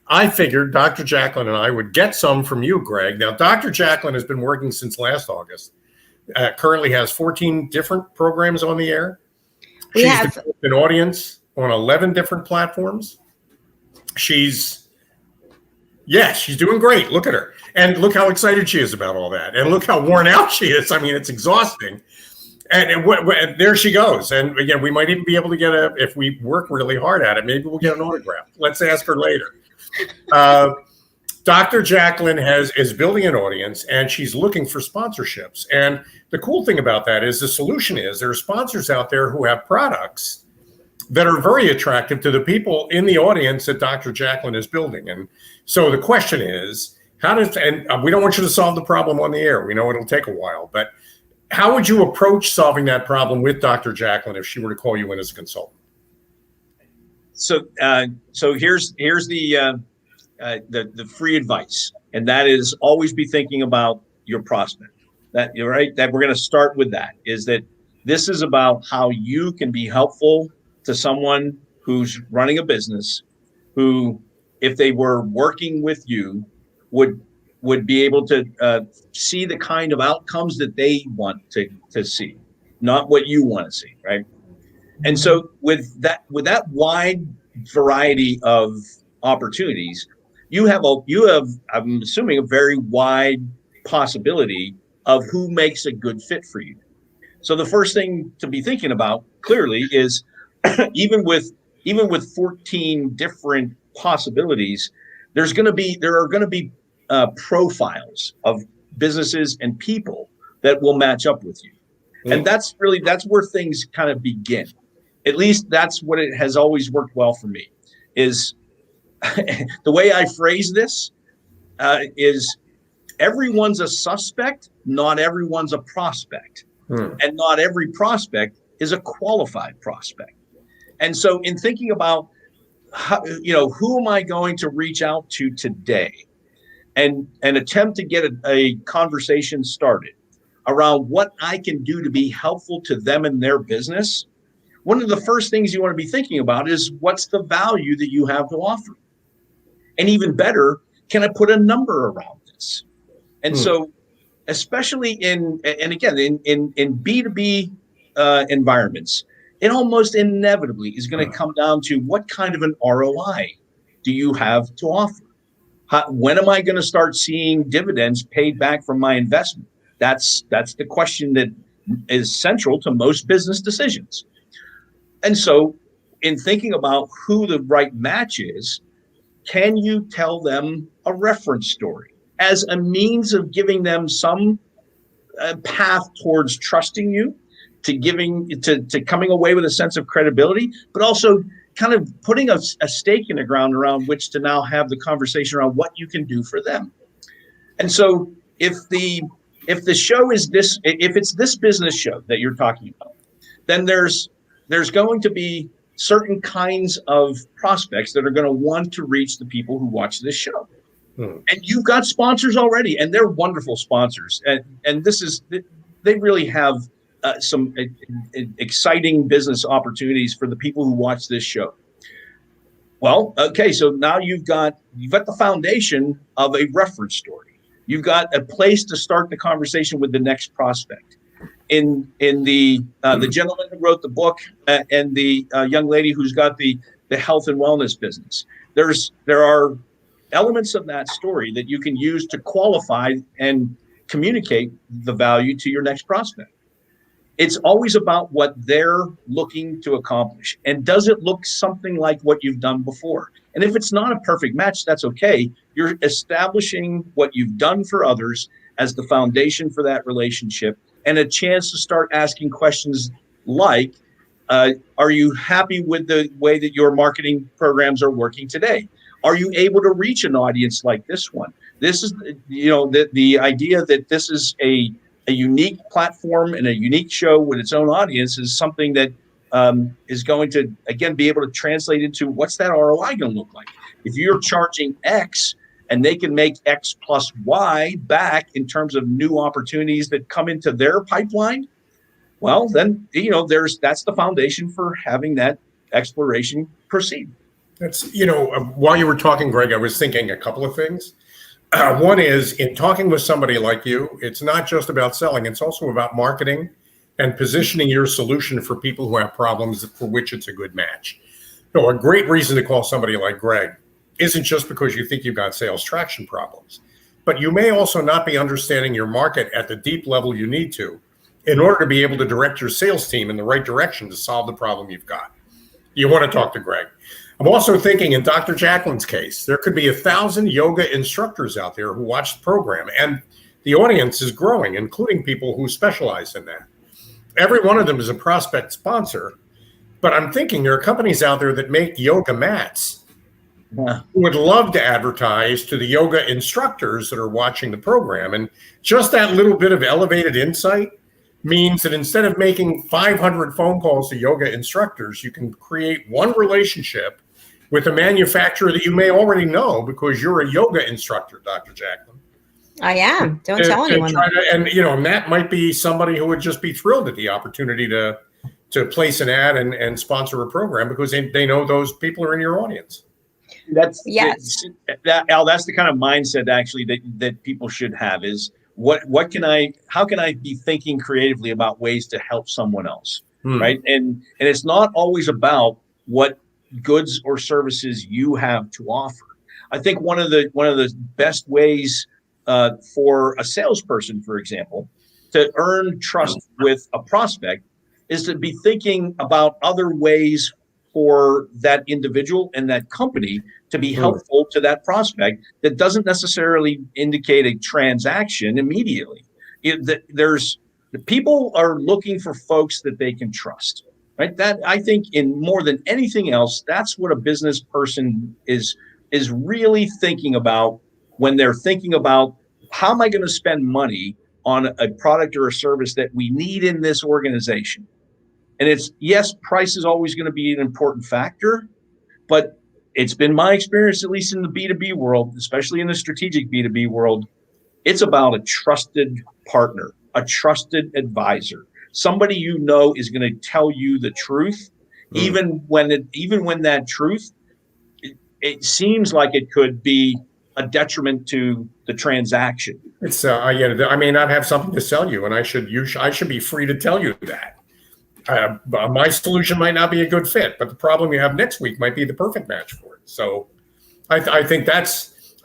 I figured Dr. Jacalyn and I would get some from you, Greg. Now, Dr. Jacalyn has been working since last August. Currently has 14 different programs on the air. She's developed an audience on 11 different platforms. She's doing great. Look at her. And look how excited she is about all that. And look how worn out she is. I mean, it's exhausting. And there she goes. And again, we might even be able to get if we work really hard at it, maybe we'll get an autograph. Let's ask her later. Dr. Jacalyn is building an audience and she's looking for sponsorships. And the cool thing about that is the solution is there are sponsors out there who have products that are very attractive to the people in the audience that Dr. Jacalyn is building. And so the question is, and we don't want you to solve the problem on the air. We know it'll take a while, but how would you approach solving that problem with Dr. Jacalyn if she were to call you in as a consultant? So here's the free advice, and that is always be thinking about your prospect. That you're right. That we're going to start with that. Is that this is about how you can be helpful to someone who's running a business, who, if they were working with you, would be able to see the kind of outcomes that they want to see, not what you want to see, right? And so with that wide variety of opportunities, you have I'm assuming a very wide possibility of who makes a good fit for you. So the first thing to be thinking about clearly is even with 14 different possibilities, there are going to be profiles of businesses and people that will match up with you. And that's where things kind of begin. At least that's what it has always worked well for me, is the way I phrase this is everyone's a suspect, not everyone's a prospect. And not every prospect is a qualified prospect. And so in thinking about who am I going to reach out to today and attempt to get a conversation started around what I can do to be helpful to them in their business, one of the first things you want to be thinking about is what's the value that you have to offer? And even better, can I put a number around this? And so, especially in B2B environments, it almost inevitably is going to come down to what kind of an ROI do you have to offer? When am I going to start seeing dividends paid back from my investment? That's the question that is central to most business decisions. And so in thinking about who the right match is, can you tell them a reference story as a means of giving them some path towards trusting you, to coming away with a sense of credibility, but also kind of putting a stake in the ground around which to now have the conversation around what you can do for them. And so if the show is this, if it's this business show that you're talking about, then there's going to be certain kinds of prospects that are going to want to reach the people who watch this show. And you've got sponsors already, and they're wonderful sponsors. And they really have some exciting business opportunities for the people who watch this show. Well, okay, so now you've got the foundation of a reference story. You've got a place to start the conversation with the next prospect. In the gentleman who wrote the book and the young lady who's got the health and wellness business, there are elements of that story that you can use to qualify and communicate the value to your next prospect. It's always about what they're looking to accomplish. And does it look something like what you've done before? And if it's not a perfect match, that's okay. You're establishing what you've done for others as the foundation for that relationship, and a chance to start asking questions like, are you happy with the way that your marketing programs are working today? Are you able to reach an audience like this one? This is, the idea that this is a unique platform and a unique show with its own audience is something that is going to, again, be able to translate into what's that ROI going to look like? If you're charging X and they can make X plus Y back in terms of new opportunities that come into their pipeline, well, then, that's the foundation for having that exploration proceed. That's, while you were talking, Greg, I was thinking a couple of things. One is, in talking with somebody like you, it's not just about selling, it's also about marketing and positioning your solution for people who have problems for which it's a good match. A great reason to call somebody like Greg isn't just because you think you've got sales traction problems, but you may also not be understanding your market at the deep level you need to in order to be able to direct your sales team in the right direction to solve the problem you've got. You want to talk to Greg. I'm also thinking, in Dr. Jacalyn's case, there could be 1,000 yoga instructors out there who watch the program, and the audience is growing, including people who specialize in that. Every one of them is a prospect sponsor, but I'm thinking there are companies out there that make yoga mats who would love to advertise to the yoga instructors that are watching the program. And just that little bit of elevated insight means that instead of making 500 phone calls to yoga instructors, you can create one relationship with a manufacturer that you may already know because you're a yoga instructor, Dr. Jacalyn. I am. Don't tell anyone. And that might be somebody who would just be thrilled at the opportunity to place an ad and sponsor a program because they know those people are in your audience. That's Al. That's the kind of mindset actually that people should have is how can I be thinking creatively about ways to help someone else, right? And it's not always about what goods or services you have to offer. I think one of the best ways for a salesperson, for example, to earn trust with a prospect is to be thinking about other ways for that individual and that company to be helpful to that prospect that doesn't necessarily indicate a transaction immediately. The people are looking for folks that they can trust, right? That, I think, in more than anything else, that's what a business person is really thinking about when they're thinking about how am I going to spend money on a product or a service that we need in this organization. And yes, price is always going to be an important factor, but it's been my experience, at least in the B2B world, especially in the strategic B2B world, it's about a trusted partner. a trusted advisor, somebody you know is going to tell you the truth, even when that truth, it seems like it could be a detriment to the transaction. It's I may not have something to sell you, and I should be free to tell you that. My solution might not be a good fit, but the problem you have next week might be the perfect match for it. So I think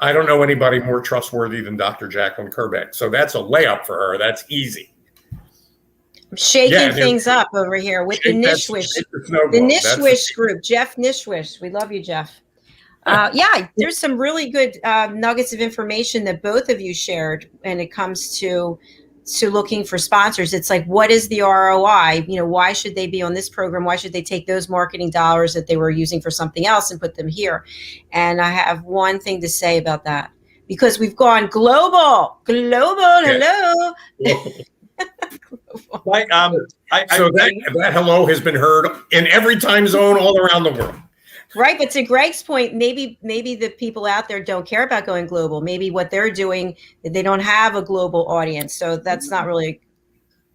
I don't know anybody more trustworthy than Dr. Jacalyn Kerbeck. So that's a layup for her. That's easy. I'm shaking things up over here with the Nishwish, the Nishwish group. Jeff Nishwish. We love you, Jeff. There's some really good nuggets of information that both of you shared when it comes to looking for sponsors. It's like, what is the ROI? Why should they be on this program? Why should they take those marketing dollars that they were using for something else and put them here? And I have one thing to say about that, because we've gone global. Hello. That hello has been heard in every time zone all around the world. Right. But to Greg's point, maybe the people out there don't care about going global. Maybe what they're doing, they don't have a global audience. So that's not really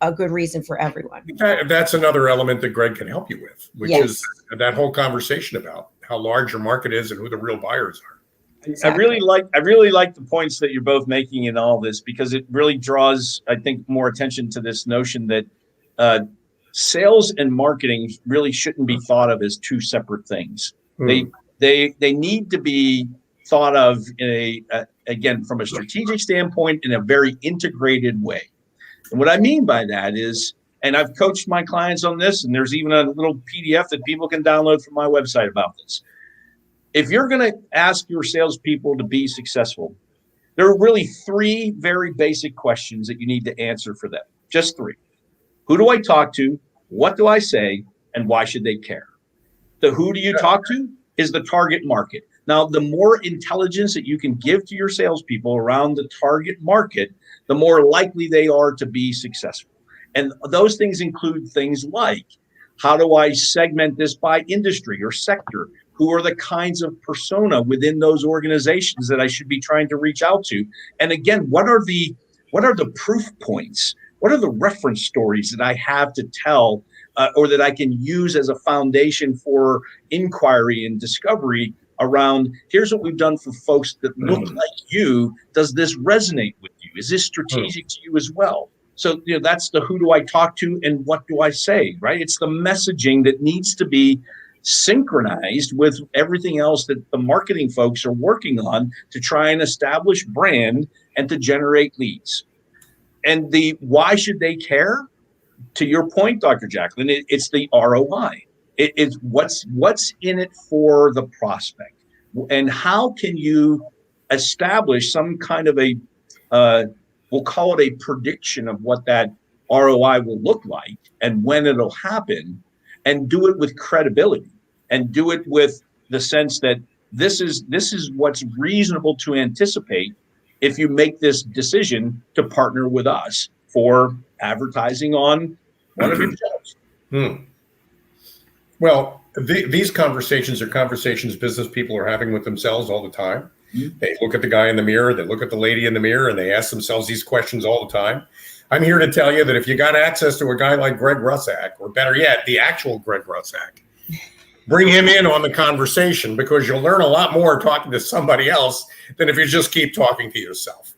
a good reason for everyone. That's another element that Greg can help you with, which is that whole conversation about how large your market is and who the real buyers are. Exactly. I really like the points that you're both making in all this, because it really draws, I think, more attention to this notion that sales and marketing really shouldn't be thought of as two separate things. They need to be thought of in again, from a strategic standpoint, in a very integrated way. And what I mean by that is, and I've coached my clients on this, and there's even a little PDF that people can download from my website about this. If you're going to ask your salespeople to be successful, there are really three very basic questions that you need to answer for them. Just three. Who do I talk to? What do I say? And why should they care? The who do you talk to is the target market. Now, the more intelligence that you can give to your salespeople around the target market, the more likely they are to be successful. And those things include things like, how do I segment this by industry or sector? Who are the kinds of persona within those organizations that I should be trying to reach out to? And again, what are the proof points? What are the reference stories that I have to tell or that I can use as a foundation for inquiry and discovery around, here's what we've done for folks that look like you. Does this resonate with you? Is this strategic to you as well? So that's the who do I talk to and what do I say, right? It's the messaging that needs to be synchronized with everything else that the marketing folks are working on to try and establish brand and to generate leads. And the why should they care? To your point, Dr. Jacalyn, it's the ROI. It's what's in it for the prospect, and how can you establish some kind of a we'll call it a prediction of what that ROI will look like and when it'll happen, and do it with credibility, and do it with the sense that this is what's reasonable to anticipate if you make this decision to partner with us for advertising on one of your shows. Well, these conversations are conversations business people are having with themselves all the time. They look at the guy in the mirror, they look at the lady in the mirror, and they ask themselves these questions all the time. I'm here to tell you that if you got access to a guy like Greg Russak, or better yet, the actual Greg Russak, bring him in on the conversation, because you'll learn a lot more talking to somebody else than if you just keep talking to yourself.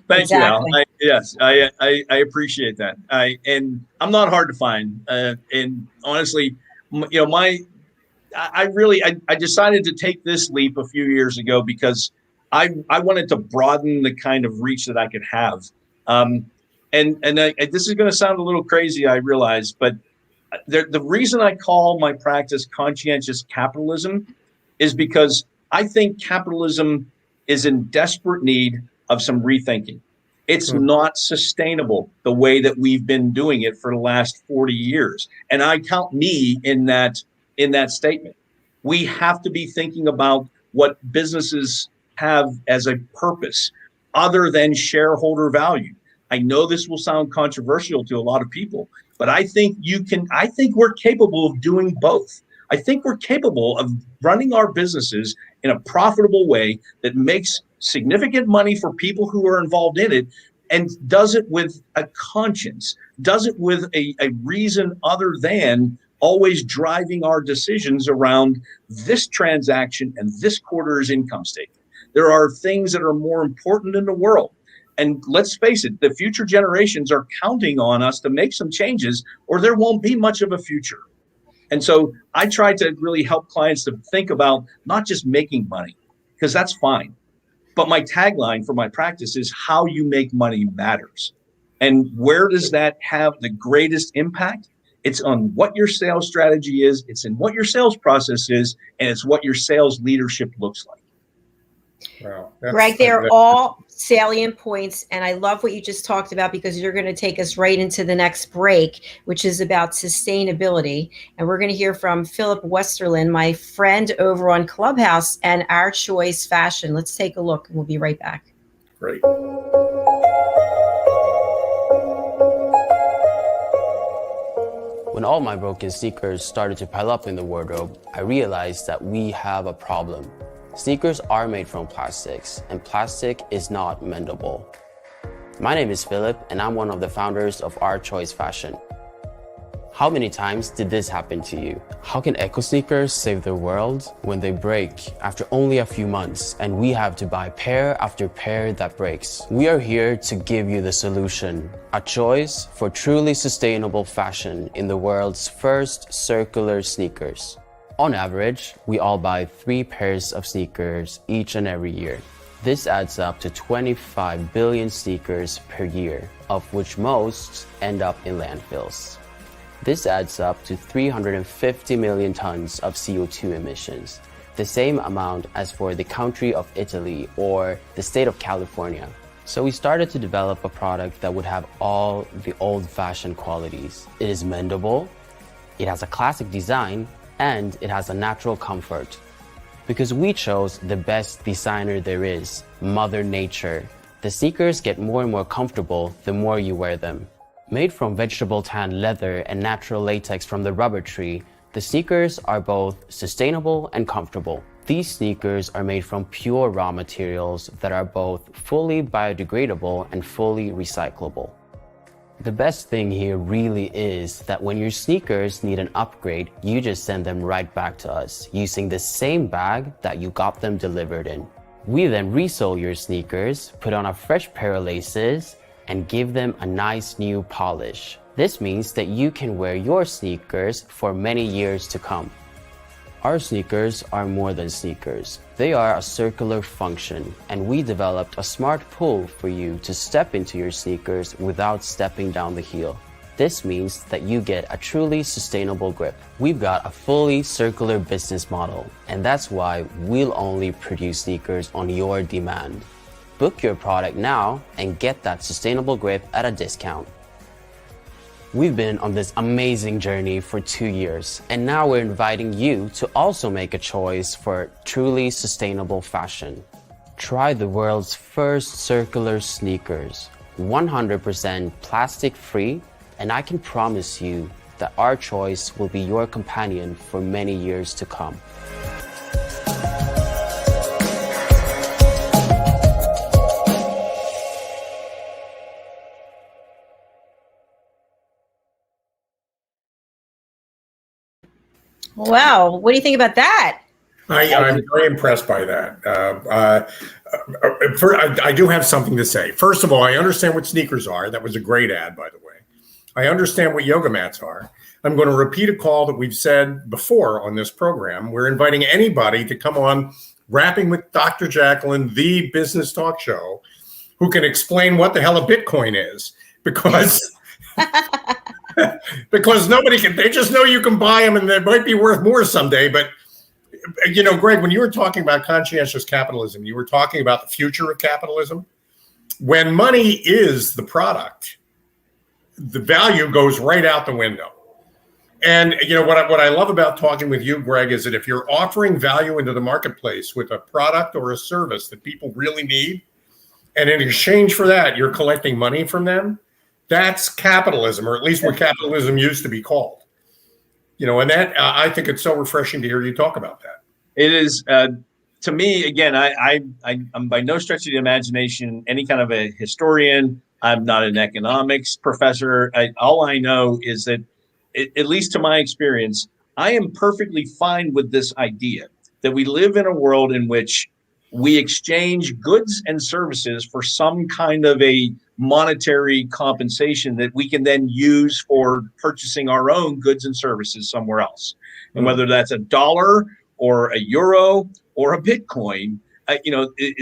Thank you, Al. Yes, I appreciate that. And I'm not hard to find. And honestly, I decided to take this leap a few years ago because I wanted to broaden the kind of reach that I could have. And this is going to sound a little crazy, I realize, but the reason I call my practice conscientious capitalism is because I think capitalism is in desperate need of some rethinking. It's not sustainable the way that we've been doing it for the last 40 years. And I count me in that statement. We have to be thinking about what businesses have as a purpose other than shareholder value. I know this will sound controversial to a lot of people, but I think we're capable of doing both. I think we're capable of running our businesses in a profitable way that makes significant money for people who are involved in it, and does it with a conscience, does it with a reason other than always driving our decisions around this transaction and this quarter's income statement. There are things that are more important in the world. And let's face it, the future generations are counting on us to make some changes, or there won't be much of a future. And so I try to really help clients to think about not just making money, because that's fine. But my tagline for my practice is how you make money matters. And where does that have the greatest impact? It's on what your sales strategy is, it's in what your sales process is, and it's what your sales leadership looks like. Wow. Greg, they're all salient points. And I love what you just talked about, because you're going to take us right into the next break, which is about sustainability. And we're going to hear from Philip Westerlin, my friend over on Clubhouse, and Our Choice Fashion. Let's take a look and we'll be right back. Great. When all my broken sneakers started to pile up in the wardrobe, I realized that we have a problem. Sneakers are made from plastics, and plastic is not mendable. My name is Philip, and I'm one of the founders of Our Choice Fashion. How many times did this happen to you? How can eco sneakers save the world when they break after only a few months and we have to buy pair after pair that breaks? We are here to give you the solution, a choice for truly sustainable fashion in the world's first circular sneakers. On average, we all buy 3 pairs of sneakers each and every year. This adds up to 25 billion sneakers per year, of which most end up in landfills. This adds up to 350 million tons of CO2 emissions, the same amount as for the country of Italy or the state of California. So we started to develop a product that would have all the old-fashioned qualities. It is mendable, it has a classic design, and it has a natural comfort. Because we chose the best designer there is, Mother Nature. The sneakers get more and more comfortable the more you wear them. Made from vegetable tan leather and natural latex from the rubber tree, the sneakers are both sustainable and comfortable. These sneakers are made from pure raw materials that are both fully biodegradable and fully recyclable. The best thing here really is that when your sneakers need an upgrade, you just send them right back to us using the same bag that you got them delivered in. We then resole your sneakers, put on a fresh pair of laces, and give them a nice new polish. This means that you can wear your sneakers for many years to come. Our sneakers are more than sneakers. They are a circular function, and we developed a smart pull for you to step into your sneakers without stepping down the heel. This means that you get a truly sustainable grip. We've got a fully circular business model, and that's why we'll only produce sneakers on your demand. Book your product now and get that sustainable grip at a discount. We've been on this amazing journey for 2 years, and now we're inviting you to also make a choice for truly sustainable fashion. Try the world's first circular sneakers, 100% plastic free, and I can promise you that Our Choice will be your companion for many years to come. Wow. What do you think about that? I'm very impressed by that. I do have something to say. First of all, I understand what sneakers are. That was a great ad, by the way. I understand what yoga mats are. I'm going to repeat a call that we've said before on this program. We're inviting anybody to come on Rapping with Dr. Jacalyn, the business talk show, who can explain what the hell a Bitcoin is. Because nobody can, they just know you can buy them and they might be worth more someday. But, you know, Greg, when you were talking about conscientious capitalism, you were talking about the future of capitalism. When money is the product, the value goes right out the window. And, you know, what I love about talking with you, Greg, is that if you're offering value into the marketplace with a product or a service that people really need, and in exchange for that, you're collecting money from them, that's capitalism, or at least what capitalism used to be called. You know, and that I think it's so refreshing to hear you talk about that. It is, to me, again, I'm by no stretch of the imagination any kind of a historian. I'm not an economics professor. All I know is that, at least to my experience, I am perfectly fine with this idea that we live in a world in which we exchange goods and services for some kind of a monetary compensation that we can then use for purchasing our own goods and services somewhere else. And whether that's a dollar or a euro or a Bitcoin,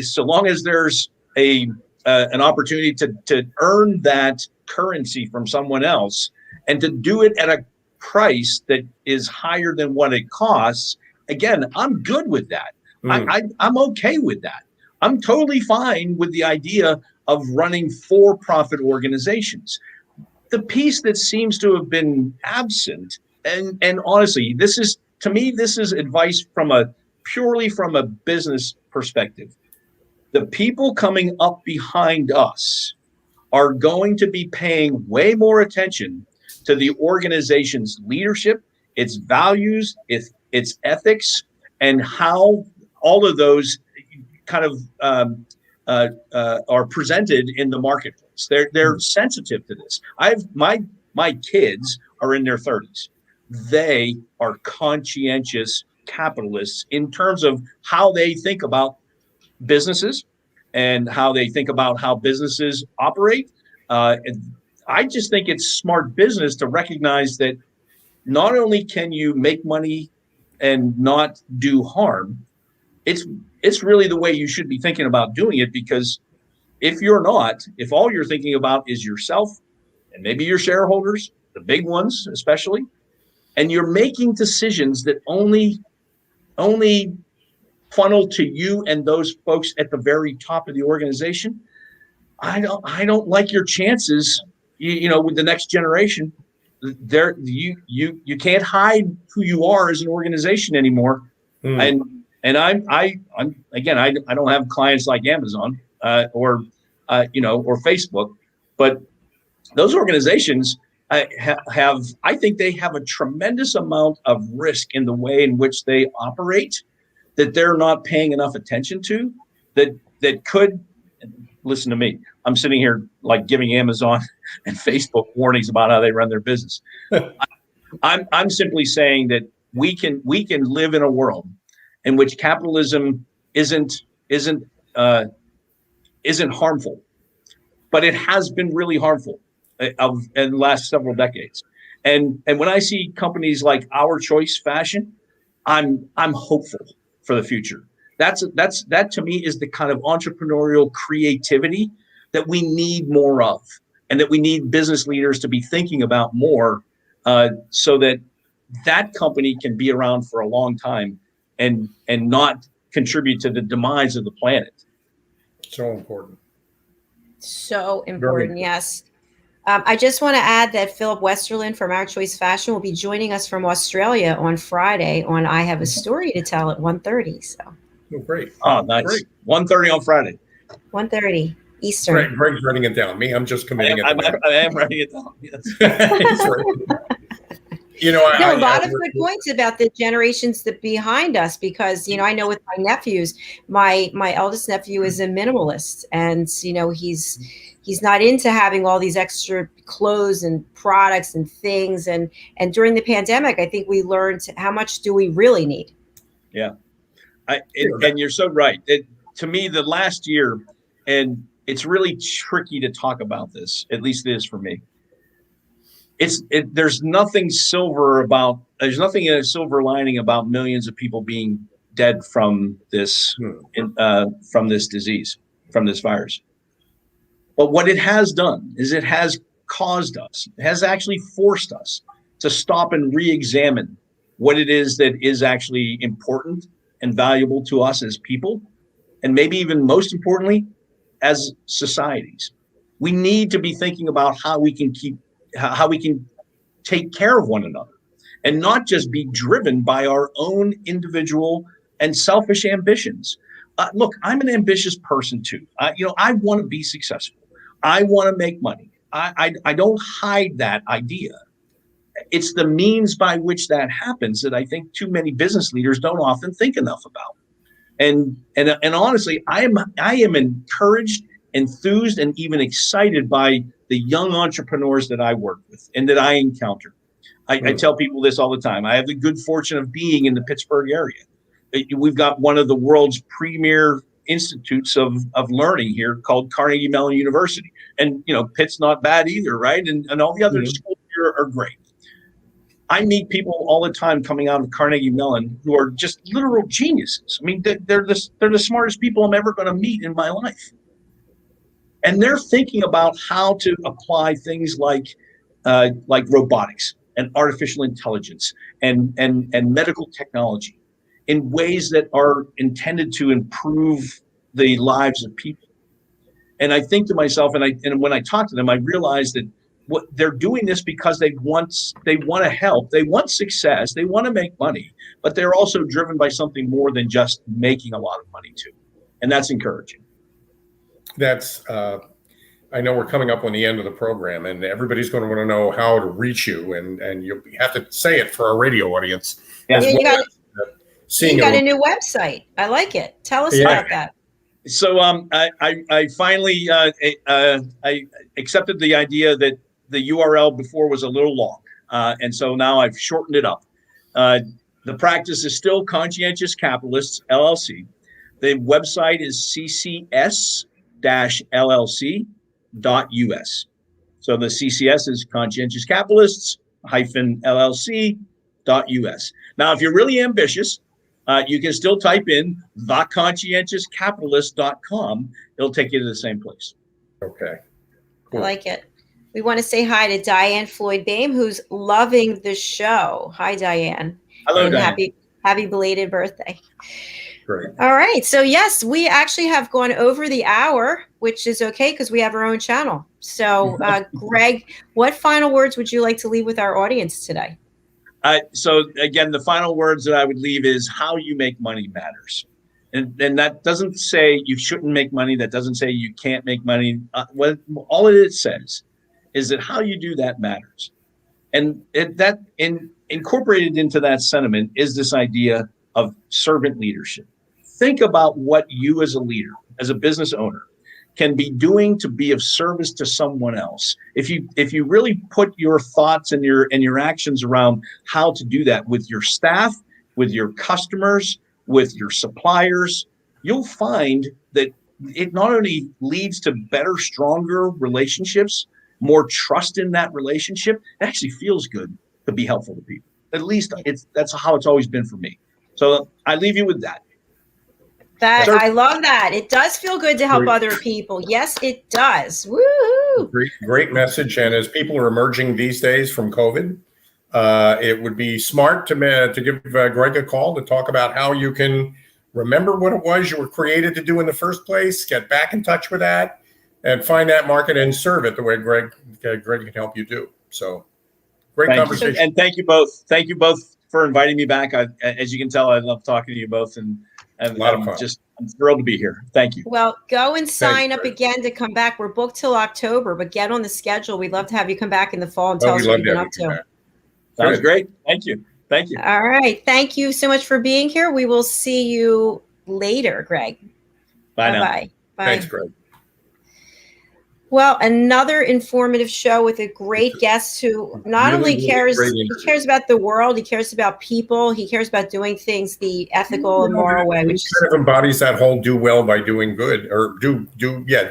so long as there's an opportunity to earn that currency from someone else and to do it at a price that is higher than what it costs, again, I'm good with that. I'm okay with that. I'm totally fine with the idea of running for-profit organizations. The piece that seems to have been absent, and honestly, this is advice purely from a business perspective. The people coming up behind us are going to be paying way more attention to the organization's leadership, its values, its ethics, and how all of those kind of are presented in the marketplace. They're sensitive to this. My kids are in their 30s. They are conscientious capitalists in terms of how they think about businesses and how they think about how businesses operate. I just think it's smart business to recognize that not only can you make money and not do harm, it's really the way you should be thinking about doing it, because if all you're thinking about is yourself and maybe your shareholders, the big ones especially, and you're making decisions that only funnel to you and those folks at the very top of the organization, I don't like your chances, with the next generation. You can't hide who you are as an organization anymore. And I'm again, I don't have clients like Amazon or Facebook, but those organizations I think they have a tremendous amount of risk in the way in which they operate that they're not paying enough attention to, that could, listen to me, I'm sitting here like giving Amazon and Facebook warnings about how they run their business. I'm simply saying that we can live in a world in which capitalism isn't harmful, but it has been really harmful in the last several decades. And when I see companies like Our Choice Fashion, I'm hopeful for the future. That to me is the kind of entrepreneurial creativity that we need more of, and that we need business leaders to be thinking about more, so that company can be around for a long time and not contribute to the demise of the planet. So important. So important, yes. I just want to add that Philip Westerland from Our Choice Fashion will be joining us from Australia on Friday on I Have a Story to Tell at 1:30. So. Oh, great. Oh, nice. Great. 1:30 on Friday. 1:30 Eastern. Greg's writing it down. Me, I'm just committing it. I am writing it down. Yes. A lot of good points about the generations that behind us, because I know with my nephews, my eldest nephew is a minimalist, and he's not into having all these extra clothes and products and things, and during the pandemic, I think we learned how much do we really need. Yeah, and you're so right. To me, the last year, and it's really tricky to talk about this, at least it is for me. There's nothing there's nothing in a silver lining about millions of people being dead from this disease, from this virus. But what it has done is it has caused us, it has actually forced us to stop and re-examine what it is that is actually important and valuable to us as people, and maybe even most importantly, as societies. We need to be thinking about how we can take care of one another and not just be driven by our own individual and selfish ambitions. Look, I'm an ambitious person too. I want to be successful. I want to make money. I don't hide that idea. It's the means by which that happens that I think too many business leaders don't often think enough about. And honestly, I am encouraged enthused and even excited by the young entrepreneurs that I work with and that I encounter. I tell people this all the time. I have the good fortune of being in the Pittsburgh area. We've got one of the world's premier institutes of learning here called Carnegie Mellon University. And, Pitt's not bad either, right? And all the other schools here are great. I meet people all the time coming out of Carnegie Mellon who are just literal geniuses. I mean, they're the smartest people I'm ever going to meet in my life. And they're thinking about how to apply things like robotics and artificial intelligence and medical technology in ways that are intended to improve the lives of people. And I think to myself, and when I talk to them, I realize that what they're doing this because they want to help, they want success, they want to make money, but they're also driven by something more than just making a lot of money too. And that's encouraging. That's I know we're coming up on the end of the program, and everybody's going to want to know how to reach you, and you have to say it for our radio audience. Yeah, you got a new website. I like it. Tell us about that. So I finally I accepted the idea that the URL before was a little long, and so now I've shortened it up. The practice is still Conscientious Capitalists LLC. The website is ccs-llc.us. So the CCS is Conscientious Capitalists -LLC.us. Now, if you're really ambitious, you can still type in theconscientiouscapitalist.com. It'll take you to the same place. Okay. Cool. I like it. We want to say hi to Diane Floyd-Bame, who's loving the show. Hi, Diane. Hello, and Diane. Happy belated birthday. Great. All right. So, yes, we actually have gone over the hour, which is okay because we have our own channel. So, Greg, what final words would you like to leave with our audience today? So again, the final words that I would leave is how you make money matters. And that doesn't say you shouldn't make money. That doesn't say you can't make money. All it says is that how you do that matters. And incorporated into that sentiment is this idea of servant leadership. Think about what you as a leader, as a business owner, can be doing to be of service to someone else. If you really put your thoughts and your actions around how to do that with your staff, with your customers, with your suppliers, you'll find that it not only leads to better, stronger relationships, more trust in that relationship, it actually feels good to be helpful to people. At least that's how it's always been for me. So I leave you with that. I love that. It does feel good to help other people. Yes, it does. Woo! Great message. And as people are emerging these days from COVID, it would be smart to give Greg a call to talk about how you can remember what it was you were created to do in the first place, get back in touch with that, and find that market and serve it the way Greg can help you do. So great conversation. And thank you both. Thank you both for inviting me back. As you can tell, I love talking to you both, and a lot of fun. I'm thrilled to be here. Thank you. Well, go and sign up again to come back. We're booked till October, but get on the schedule. We'd love to have you come back in the fall and tell us what you've been up to. Sounds great. Thank you. Thank you. All right. Thank you so much for being here. We will see you later, Greg. Bye now. Bye. Thanks, Greg. Well, another informative show with a great guest who not only cares about the world, he cares about people, he cares about doing things the ethical and moral way. Which kind of embodies that whole do well by doing good, or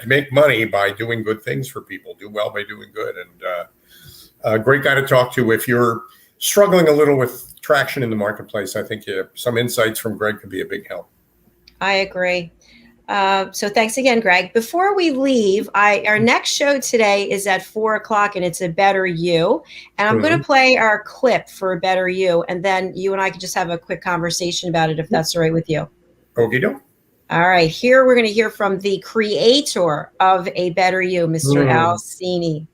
make money by doing good things for people, do well by doing good. And a great guy to talk to if you're struggling a little with traction in the marketplace. I think some insights from Greg could be a big help. I agree. So thanks again, Greg. Before we leave, our next show today is at 4:00, and it's A Better You. And I'm going to play our clip for A Better You, and then you and I can just have a quick conversation about it, if that's all right with you. Okie doke. All right. Here we're going to hear from the creator of A Better You, Mr. Al Cini.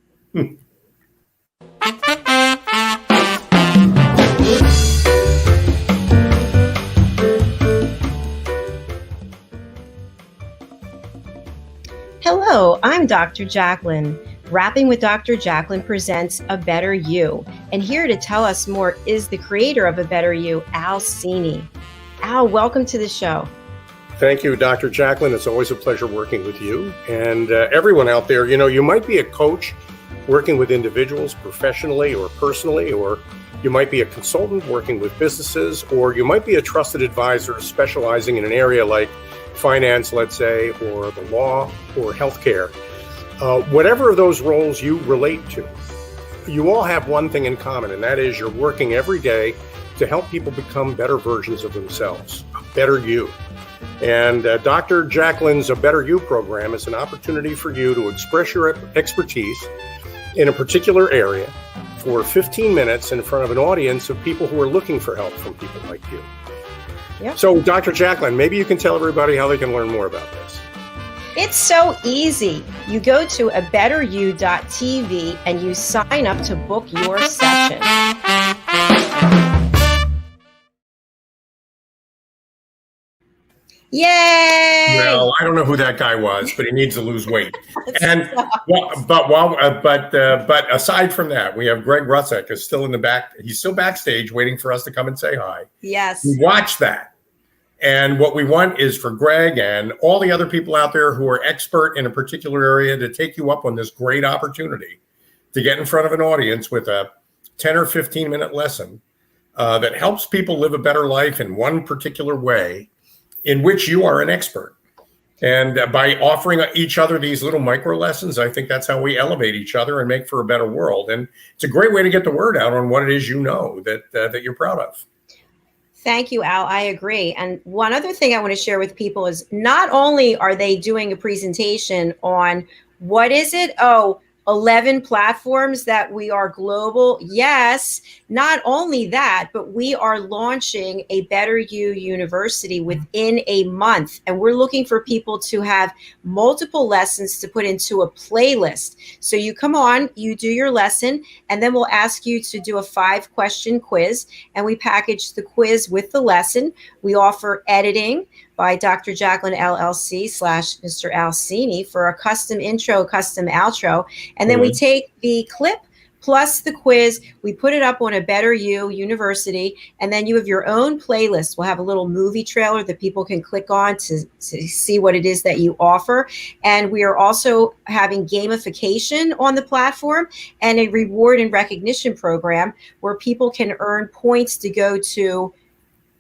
Hello, I'm Dr. Jacalyn. Rapping with Dr. Jacalyn presents A Better You. And here to tell us more is the creator of A Better You, Al Cini. Al, welcome to the show. Thank you, Dr. Jacalyn. It's always a pleasure working with you. And everyone out there, you might be a coach working with individuals professionally or personally, or you might be a consultant working with businesses, or you might be a trusted advisor specializing in an area like finance, let's say, or the law or healthcare. Whatever of those roles you relate to, you all have one thing in common, and that is you're working every day to help people become better versions of themselves, a better you. And Dr. Jacalyn's A Better You program is an opportunity for you to express your expertise in a particular area for 15 minutes in front of an audience of people who are looking for help from people like you. Yep. So, Dr. Jacalyn, maybe you can tell everybody how they can learn more about this. It's so easy. You go to abetteryou.tv and you sign up to book your session. Yay! Well, I don't know who that guy was, but he needs to lose weight. And but aside from that, we have Greg Russak is still in the back. He's still backstage waiting for us to come and say hi. Yes. We watch that. And what we want is for Greg and all the other people out there who are expert in a particular area to take you up on this great opportunity to get in front of an audience with a 10 or 15 minute lesson that helps people live a better life in one particular way in which you are an expert. And by offering each other these little micro lessons, I think that's how we elevate each other and make for a better world. And it's a great way to get the word out on what it is that you're proud of. Thank you, Al. I agree. And one other thing I want to share with people is not only are they doing a presentation on what is it? 11 platforms that we are global. Yes, not only that, but we are launching a Better You University within a month. And we're looking for people to have multiple lessons to put into a playlist. So you come on, you do your lesson, and then we'll ask you to do a 5-question quiz. And we package the quiz with the lesson. We offer editing by Dr. Jacalyn LLC / Mr. Al Cini for a custom intro, custom outro. And then we take the clip plus the quiz, we put it up on a Better You University, and then you have your own playlist. We'll have a little movie trailer that people can click on to see what it is that you offer. And we are also having gamification on the platform and a reward and recognition program where people can earn points to go to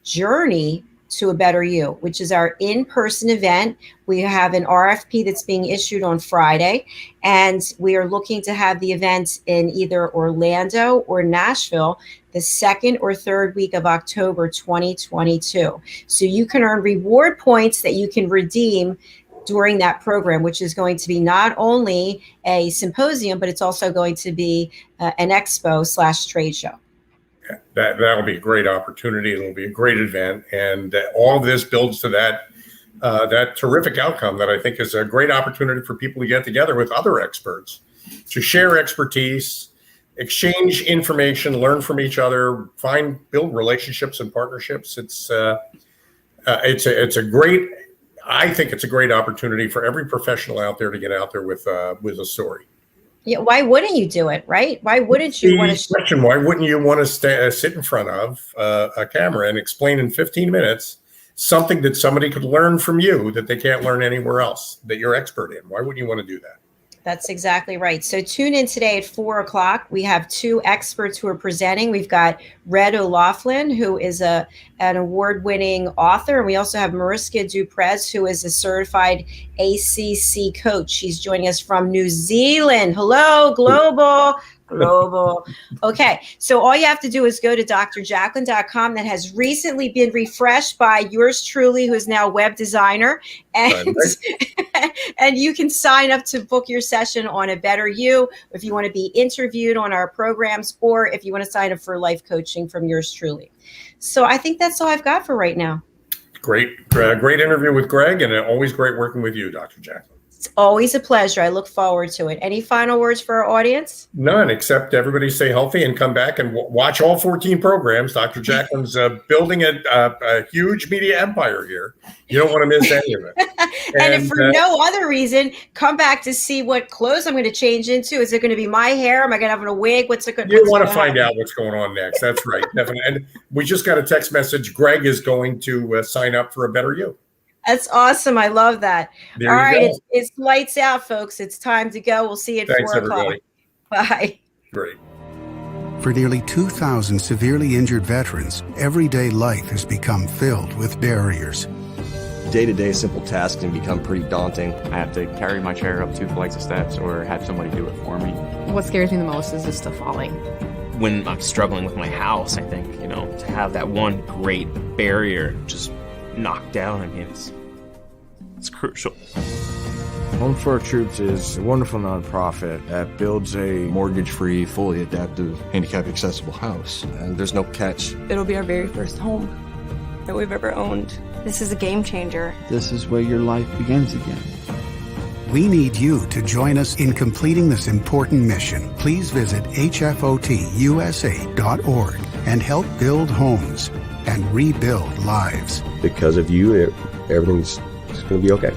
Journey to a Better You, which is our in-person event. We have an RFP that's being issued on Friday, and we are looking to have the event in either Orlando or Nashville the 2nd or 3rd week of October 2022. So you can earn reward points that you can redeem during that program, which is going to be not only a symposium, but it's also going to be an expo / trade show. That'll be a great opportunity. It'll be a great event, and all of this builds to that terrific outcome that I think is a great opportunity for people to get together with other experts to share expertise, exchange information, learn from each other, build relationships and partnerships. I think it's a great opportunity for every professional out there to get out there with a story. Yeah, why wouldn't you do it, right? Why wouldn't you want to? Question: why wouldn't you want to sit in front of a camera and explain in 15 minutes something that somebody could learn from you that they can't learn anywhere else that you're expert in? Why wouldn't you want to do that? That's exactly right. So tune in today at 4:00. We have 2 experts who are presenting. We've got Red O'Loughlin, who is an award-winning author. And we also have Mariska Duprez, who is a certified ACC coach. She's joining us from New Zealand. Hello, global. Okay, so all you have to do is go to drjacalyn.com. That has recently been refreshed by yours truly, who is now a web designer, and and you can sign up to book your session on A Better You if you want to be interviewed on our programs, or if you want to sign up for life coaching from yours truly. So I think that's all I've got for right now. Great interview with Greg, and always great working with you, Dr. Jacalyn. It's always a pleasure. I look forward to it. Any final words for our audience? None, except everybody stay healthy and come back and watch all 14 programs. Dr. Jacalyn's building a huge media empire here. You don't want to miss any of it. And if for no other reason, come back to see what clothes I'm going to change into. Is it going to be my hair? Am I going to have a wig? What's it going to be? You want to find out what's going on next. That's right. Definitely. And we just got a text message. Greg is going to sign up for A Better You. That's awesome. I love that. There All you right. go. It's lights out, folks. It's time to go. We'll see you at Thanks, 4 o'clock. everybody. Bye. Great. For nearly 2,000 severely injured veterans, everyday life has become filled with barriers. Day-to-day simple tasks can become pretty daunting. I have to carry my chair up 2 flights of steps or have somebody do it for me. What scares me the most is just the falling. When I'm struggling with my house, I think, to have that one great barrier just knocked down, I mean, it's crucial. Home for Our Troops is a wonderful nonprofit that builds a mortgage-free, fully adaptive, handicap-accessible house. And there's no catch. It'll be our very first home that we've ever owned. This is a game changer. This is where your life begins again. We need you to join us in completing this important mission. Please visit hfotusa.org and help build homes and rebuild lives. Because of you, everything's going to be okay.